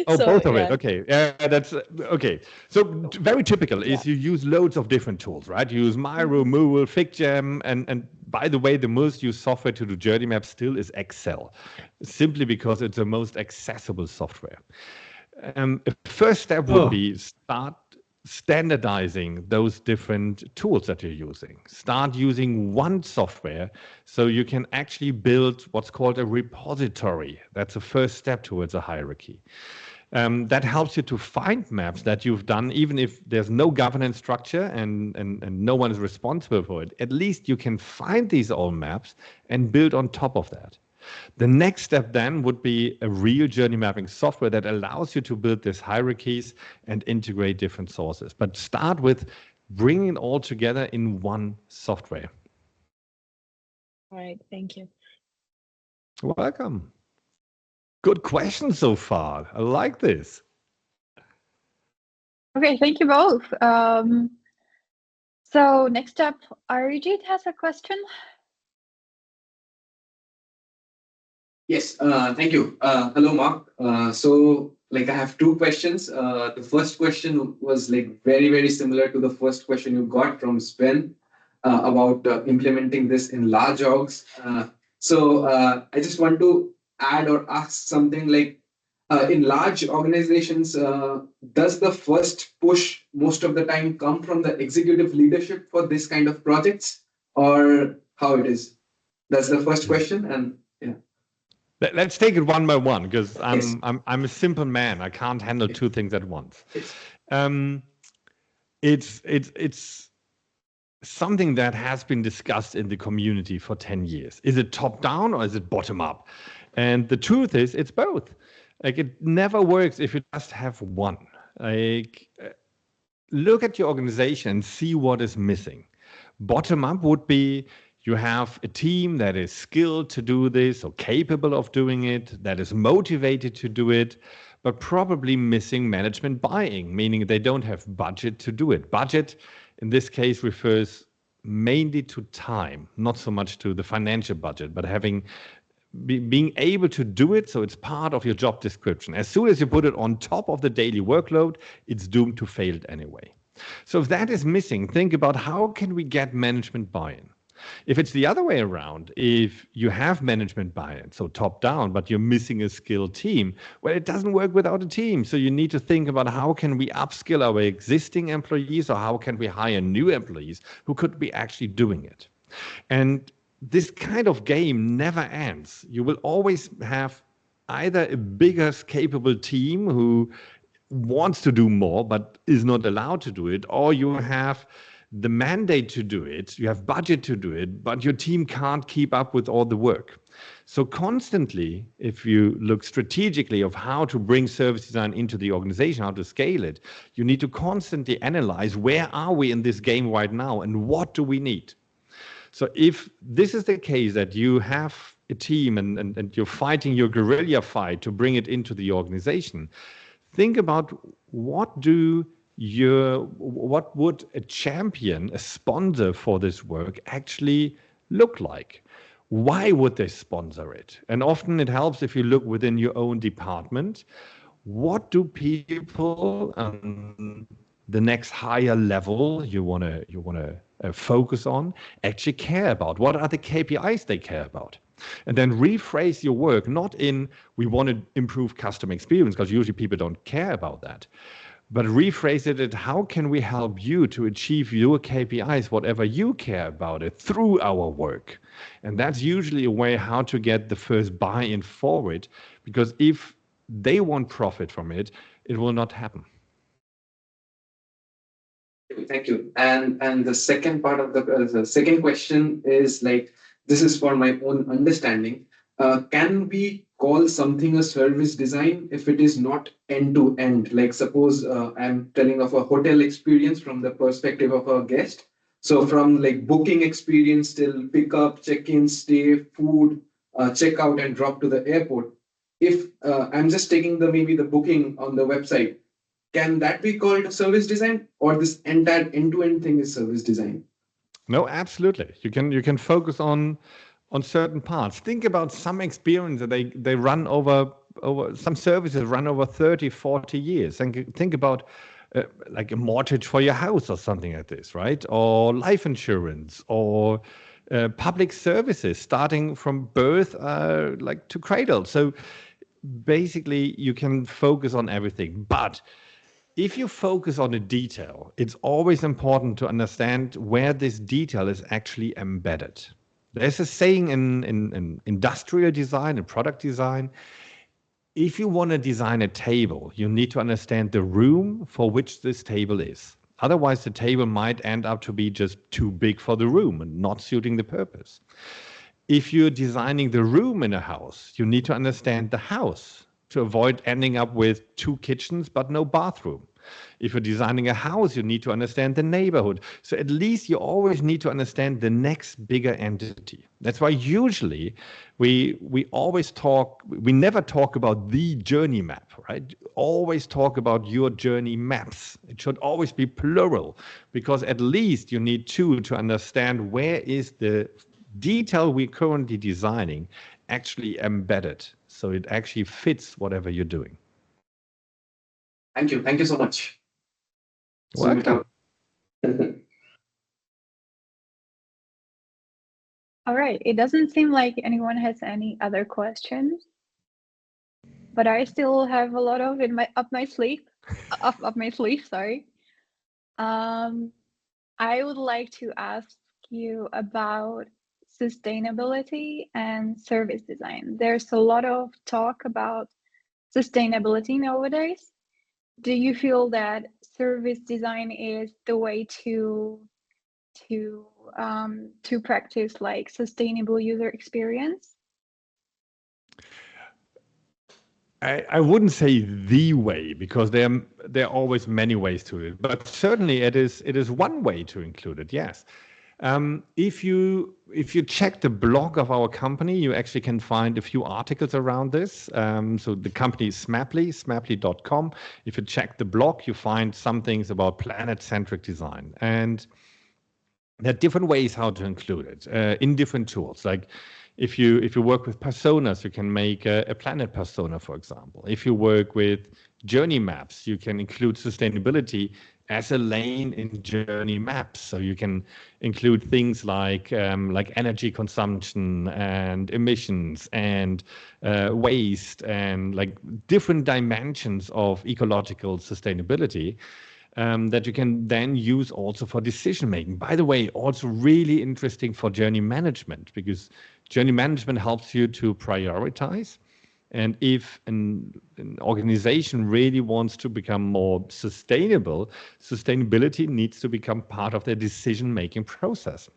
Oh, So, both of yeah. it. Okay. Yeah, that's okay. So very typical is you use loads of different tools, right? You use Miro, Mural, FigJam, and by the way, the most used software to do journey maps still is Excel, simply because it's the most accessible software. A first step would be start standardizing those different tools that you're using. Start using one software so you can actually build what's called a repository. That's the first step towards a hierarchy. That helps you to find maps that you've done, even if there's no governance structure and no one is responsible for it. At least you can find these old maps and build on top of that. The next step then would be a real journey mapping software that allows you to build these hierarchies and integrate different sources. But start with bringing it all together in one software. All right, thank you. Welcome. Good question so far. I like this. Okay, thank you both. So next up, Arijit has a question. Yes, thank you. Hello, Mark. So like I have two questions. The first question was like very, very similar to the first question you got from Sven about implementing this in large orgs. I just want to add or ask something like in large organizations, does the first push most of the time come from the executive leadership for this kind of projects, or how it is? That's the first question, and yeah. Let's take it one by one, because Yes. I'm a simple man. I can't handle two things at once. Yes. It's something that has been discussed in the community for 10 years. Is it top down or is it bottom up? And the truth is, it's both. Like, it never works if you just have one. Like, look at your organization and see what is missing. Bottom up would be you have a team that is skilled to do this or capable of doing it, that is motivated to do it, but probably missing management buy-in, meaning they don't have budget to do it. Budget in this case refers mainly to time, not so much to the financial budget, but being able to do it so it's part of your job description. As soon as you put it on top of the daily workload, it's doomed to fail anyway. So if that is missing, think about how can we get management buy-in? If it's the other way around, if you have management buy-in, so top down, but you're missing a skilled team, well, it doesn't work without a team. So you need to think about how can we upskill our existing employees, or how can we hire new employees who could be actually doing it? And this kind of game never ends. You will always have either a bigger capable team who wants to do more but is not allowed to do it, or you have the mandate to do it, you have budget to do it, but your team can't keep up with all the work. So constantly, if you look strategically of how to bring service design into the organization, how to scale it, you need to constantly analyze where are we in this game right now and what do we need. So if this is the case that you have a team and you're fighting your guerrilla fight to bring it into the organization, think about what would a champion, a sponsor for this work actually look like? Why would they sponsor it? And often it helps if you look within your own department. What do people the next higher level you want to focus on actually care about? What are the KPIs they care about? And then rephrase your work, not in we want to improve customer experience, because usually people don't care about that, but rephrase it at how can we help you to achieve your KPIs, whatever you care about it, through our work. And that's usually a way how to get the first buy-in forward, because if they want profit from it, it will not happen. Thank you. And the second part of the second question is like, this is for my own understanding. Can we call something a service design if it is not end to end? Like suppose I'm telling of a hotel experience from the perspective of a guest. So from like booking experience till pickup, check-in, stay, food, check out and drop to the airport. If I'm just taking maybe the booking on the website, can that be called service design, or this entire end-to-end thing is service design? No, absolutely. You can focus on certain parts. Think about some experience that they run over some services run over 30, 40 years. And think about like a mortgage for your house or something like this, right? Or life insurance, or public services starting from birth like to cradle. So basically you can focus on everything. But if you focus on a detail, it's always important to understand where this detail is actually embedded. There's a saying in industrial design and product design, if you want to design a table, you need to understand the room for which this table is. Otherwise, the table might end up to be just too big for the room and not suiting the purpose. If you're designing the room in a house, you need to understand the house to avoid ending up with 2 kitchens but no bathroom. If you're designing a house, you need to understand the neighborhood. So at least you always need to understand the next bigger entity. That's why usually we never talk about the journey map, right? Always talk about your journey maps. It should always be plural, because at least you need 2 to understand where is the detail we're currently designing actually embedded, so it actually fits whatever you're doing. Thank you. Thank you so much. Welcome. All right. It doesn't seem like anyone has any other questions, but I still have a lot of up my sleeve. Sorry. I would like to ask you about sustainability and service design. There's a lot of talk about sustainability nowadays. Do you feel that service design is the way to practice like sustainable user experience? I wouldn't say the way, because there are always many ways to it, but certainly it is one way to include it. Yes. If you check the blog of our company, you actually can find a few articles around this. So the company is smaply.com. If you check the blog, you find some things about planet-centric design, and there are different ways how to include it in different tools. Like if you work with personas, you can make a planet persona, for example. If you work with journey maps, you can include sustainability as a lane in journey maps. So you can include things like energy consumption and emissions and waste and like different dimensions of ecological sustainability. That you can then use also for decision making. By the way, also really interesting for journey management, because journey management helps you to prioritize. And if an organization really wants to become more sustainable, sustainability needs to become part of their decision making process.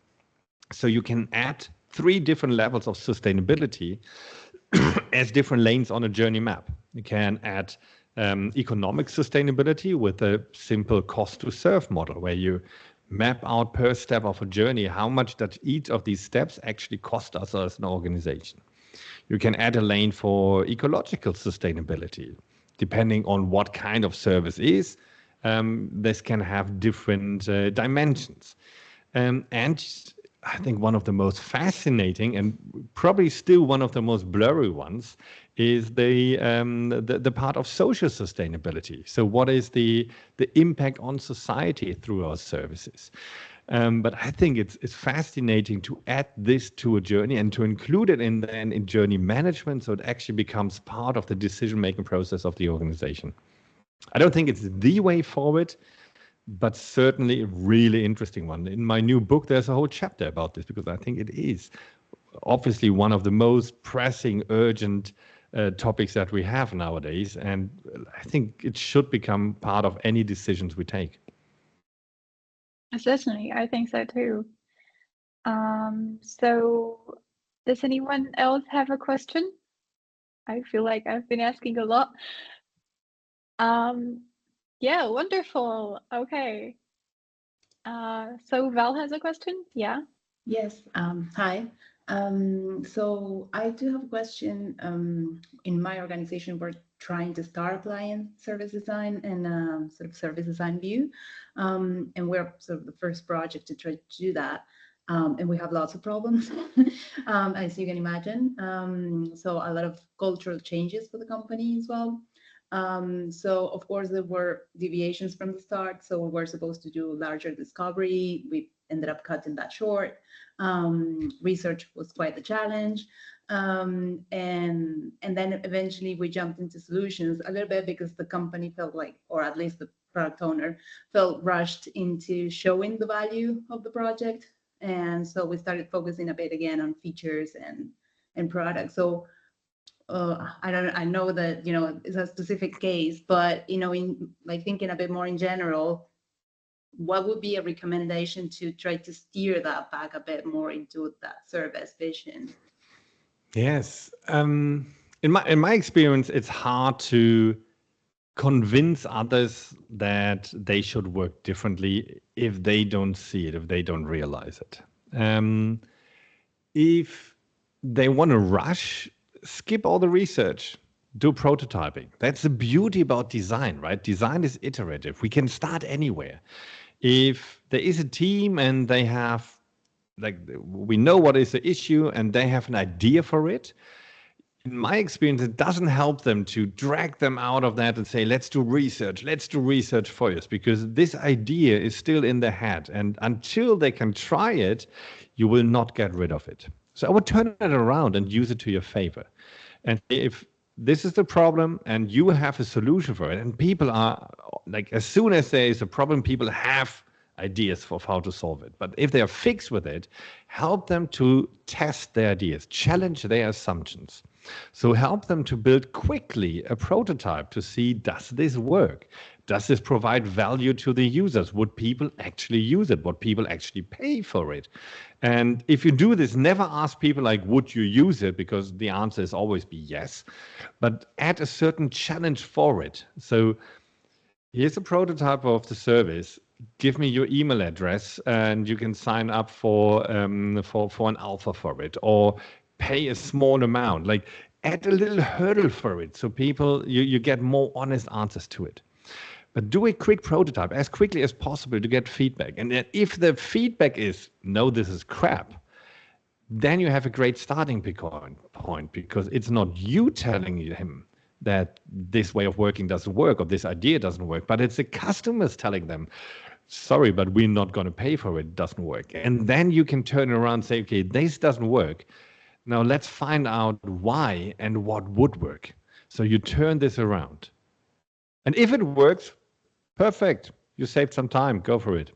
So you can add 3 different levels of sustainability as different lanes on a journey map. You can add economic sustainability with a simple cost to serve model, where you map out per step of a journey how much does each of these steps actually cost us as an organization. You can add a lane for ecological sustainability. Depending on what kind of service is, this can have different dimensions. And I think one of the most fascinating and probably still one of the most blurry ones is the part of social sustainability. So what is the impact on society through our services? But I think it's fascinating to add this to a journey and to include it in journey management, so it actually becomes part of the decision-making process of the organization. I don't think it's the way forward, but certainly a really interesting one. In my new book, there's a whole chapter about this, because I think it is obviously one of the most pressing, urgent topics that we have nowadays. And I think it should become part of any decisions we take. Certainly, I think so too. So does anyone else have a question? I feel like I've been asking a lot. Yeah, wonderful. Okay. So Val has a question. Yeah. Yes. Hi. So I do have a question. In my organization, we're trying to start applying service design and sort of service design view, and we're sort of the first project to try to do that. And we have lots of problems, as you can imagine. So a lot of cultural changes for the company as well. So of course there were deviations from the start. So we were supposed to do larger discovery. We ended up cutting that short. Research was quite the challenge. And then eventually we jumped into solutions a little bit because the company felt like, or at least the product owner felt rushed into showing the value of the project. And so we started focusing a bit again on features and products. So I know that, it's a specific case, but, in like thinking a bit more in general, what would be a recommendation to try to steer that back a bit more into that service vision? Yes. In my experience, it's hard to convince others that they should work differently if they don't see it, if they don't realize it. If they want to rush, skip all the research, do prototyping. That's the beauty about design, right? Design is iterative. We can start anywhere. If there is a team and they have, like, we know what is the issue and they have an idea for it, in my experience, it doesn't help them to drag them out of that and say, let's do research for us, because this idea is still in their head. And until they can try it, you will not get rid of it. So I would turn it around and use it to your favor. And if this is the problem and you have a solution for it, and people are like, as soon as there is a problem, people have ideas of how to solve it. But if they are fixed with it, help them to test their ideas, challenge their assumptions. So help them to build quickly a prototype to see, does this work? Does this provide value to the users? Would people actually use it? Would people actually pay for it? And if you do this, never ask people like, would you use it? Because the answer is always be yes, but add a certain challenge for it. So here's a prototype of the service. Give me your email address and you can sign up for an alpha for it, or pay a small amount. Like, add a little hurdle for it so people, you get more honest answers to it. But do a quick prototype as quickly as possible to get feedback. And then if the feedback is, no, this is crap, then you have a great starting point, because it's not you telling him that this way of working doesn't work or this idea doesn't work, but it's the customers telling them, sorry, but we're not going to pay for it. It doesn't work. And then you can turn around and say, okay, this doesn't work. Now let's find out why and what would work. So you turn this around. And if it works, perfect. You saved some time. Go for it.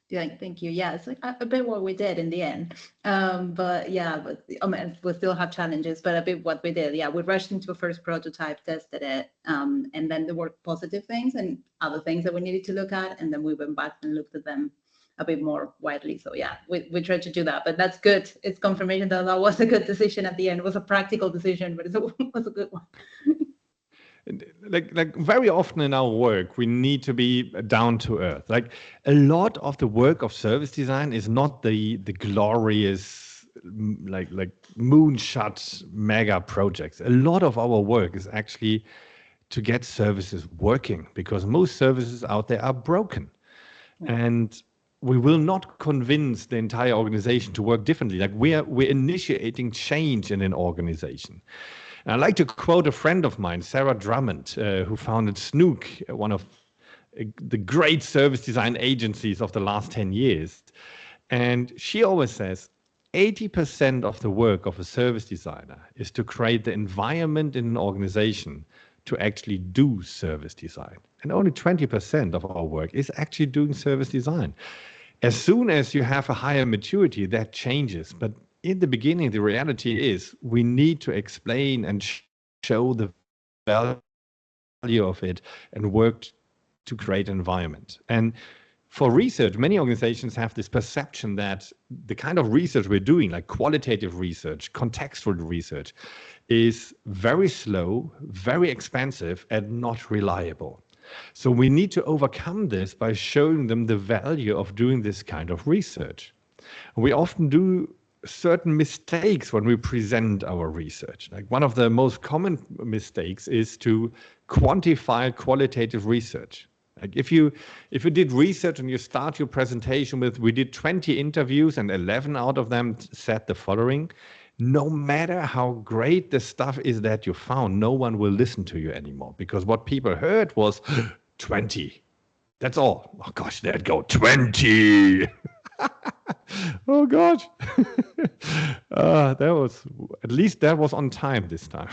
Yeah, thank you. Yeah, it's like a bit what we did in the end. But I mean, we still have challenges, but a bit what we did. Yeah, we rushed into a first prototype, tested it, and then there were positive things and other things that we needed to look at, and then we went back and looked at them a bit more widely. So yeah, we tried to do that, but that's good. It's confirmation that that was a good decision at the end. It was a practical decision, but it was a good one. Like very often in our work, we need to be down to earth. Like, a lot of the work of service design is not the glorious like moonshot mega projects. A lot of our work is actually to get services working, because most services out there are broken. And we will not convince the entire organization to work differently. Like, we're initiating change in an organization. And I like to quote a friend of mine, Sarah Drummond, who founded Snook, one of the great service design agencies of the last 10 years. And she always says, 80% of the work of a service designer is to create the environment in an organization to actually do service design. And only 20% of our work is actually doing service design. As soon as you have a higher maturity, that changes. But in the beginning, the reality is we need to explain and show the value of it and work to create an environment. And for research, many organizations have this perception that the kind of research we're doing, like qualitative research, contextual research, is very slow, very expensive, and not reliable. So we need to overcome this by showing them the value of doing this kind of research. We often do certain mistakes when we present our research. Like, one of the most common mistakes is to quantify qualitative research. Like, if you did research and you start your presentation with, we did 20 interviews and 11 out of them said the following, no matter how great the stuff is that you found, no one will listen to you anymore, because what people heard was 20. That's all. Oh gosh, there'd go 20. Oh gosh. That was, at least that was on time this time.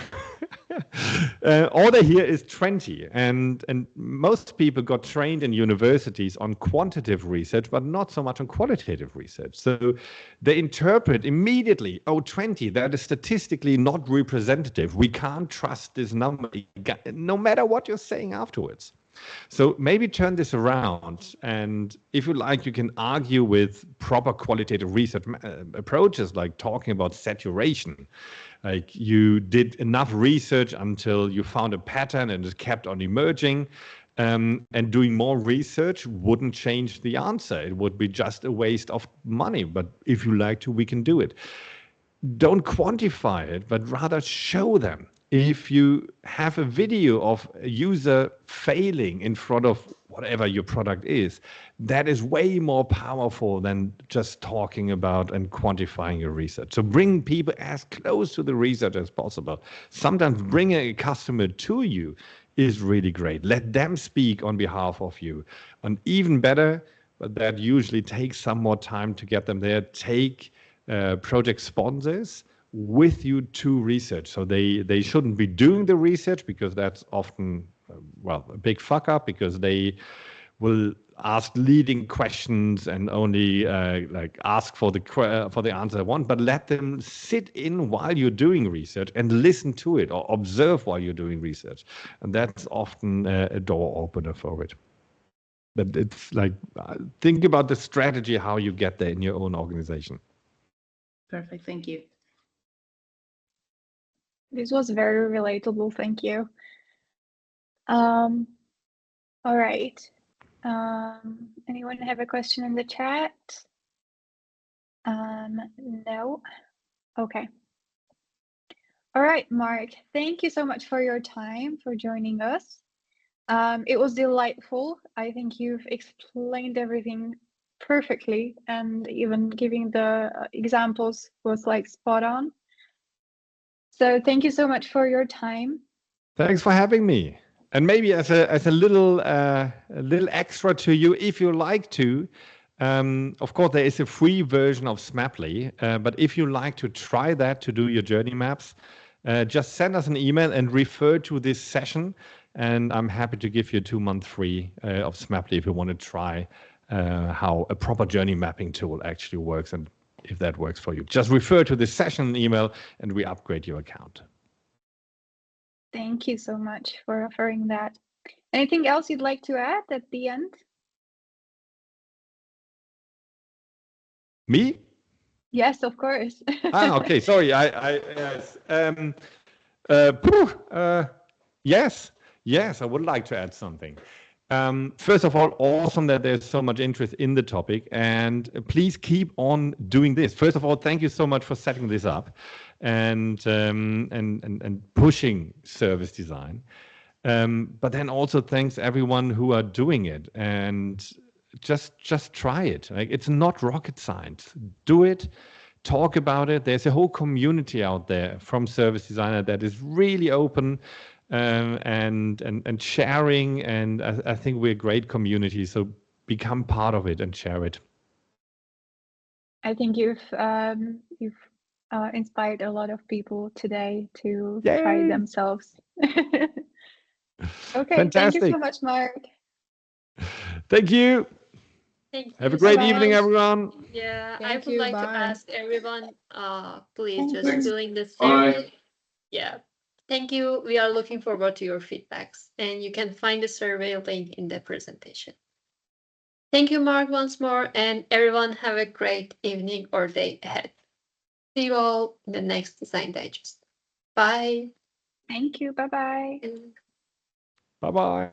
Order here is 20, and most people got trained in universities on quantitative research, but not so much on qualitative research. So they interpret immediately, oh, 20, that is statistically not representative. We can't trust this number, no matter what you're saying afterwards. So maybe turn this around, and if you like, you can argue with proper qualitative research approaches, like talking about saturation. Like, you did enough research until you found a pattern and it kept on emerging, and doing more research wouldn't change the answer. It would be just a waste of money. But if you like to, we can do it. Don't quantify it, but rather show them. if you have a video of a user failing in front of whatever your product is, that is way more powerful than just talking about and quantifying your research. So bring people as close to the research as possible. Sometimes bringing a customer to you is really great. Let them speak on behalf of you. And even better, but that usually takes some more time to get them there, take project sponsors with you to research. So they shouldn't be doing the research, because that's often, well, a big fuck up, because they will ask leading questions and only like ask for the answer they want, but let them sit in while you're doing research and listen to it, or observe while you're doing research. And that's often a door opener for it. But it's like, think about the strategy, how you get there in your own organization. Perfect. Thank you. This was very relatable. Thank you. All right. Anyone have a question in the chat? No. Okay. All right, Mark. Thank you so much for your time, for joining us. It was delightful. I think you've explained everything perfectly, and even giving the examples was like spot on. So thank you so much for your time. Thanks for having me. And maybe as a little extra to you, if you like to, of course there is a free version of Smaply, but if you like to try that to do your journey maps, just send us an email and refer to this session, and I'm happy to give you a 2-month free of Smaply if you want to try how a proper journey mapping tool actually works, and if that works for you. Just refer to this session email and we upgrade your account. Thank you so much for offering that. Anything else you'd like to add at the end? Me? Yes, of course. Okay. Sorry. Yes. Yes, I would like to add something. First of all, awesome that there's so much interest in the topic, and please keep on doing this. First of all, thank you so much for setting this up and pushing service design. But then also thanks everyone who are doing it, and just try it. Like, it's not rocket science. Do it. Talk about it. There's a whole community out there from service designer that is really open and sharing. And I think we're a great community. So become part of it and share it. I think you've inspired a lot of people today to try Yay! themselves. Okay, thank you Fantastic. so much, Mark. Thank you. Thank Have a you great so evening, much. everyone. Yeah, I Thank would you. like to Bye. ask everyone, please Thank just you. fill in the Bye. survey. Yeah. Thank you. We are looking forward to your feedbacks, and you can find the survey link in the presentation. Thank you, Mark, once more, and everyone have a great evening or day ahead. See you all in the next Design Digest. Bye. Thank you. Bye-bye. Bye-bye.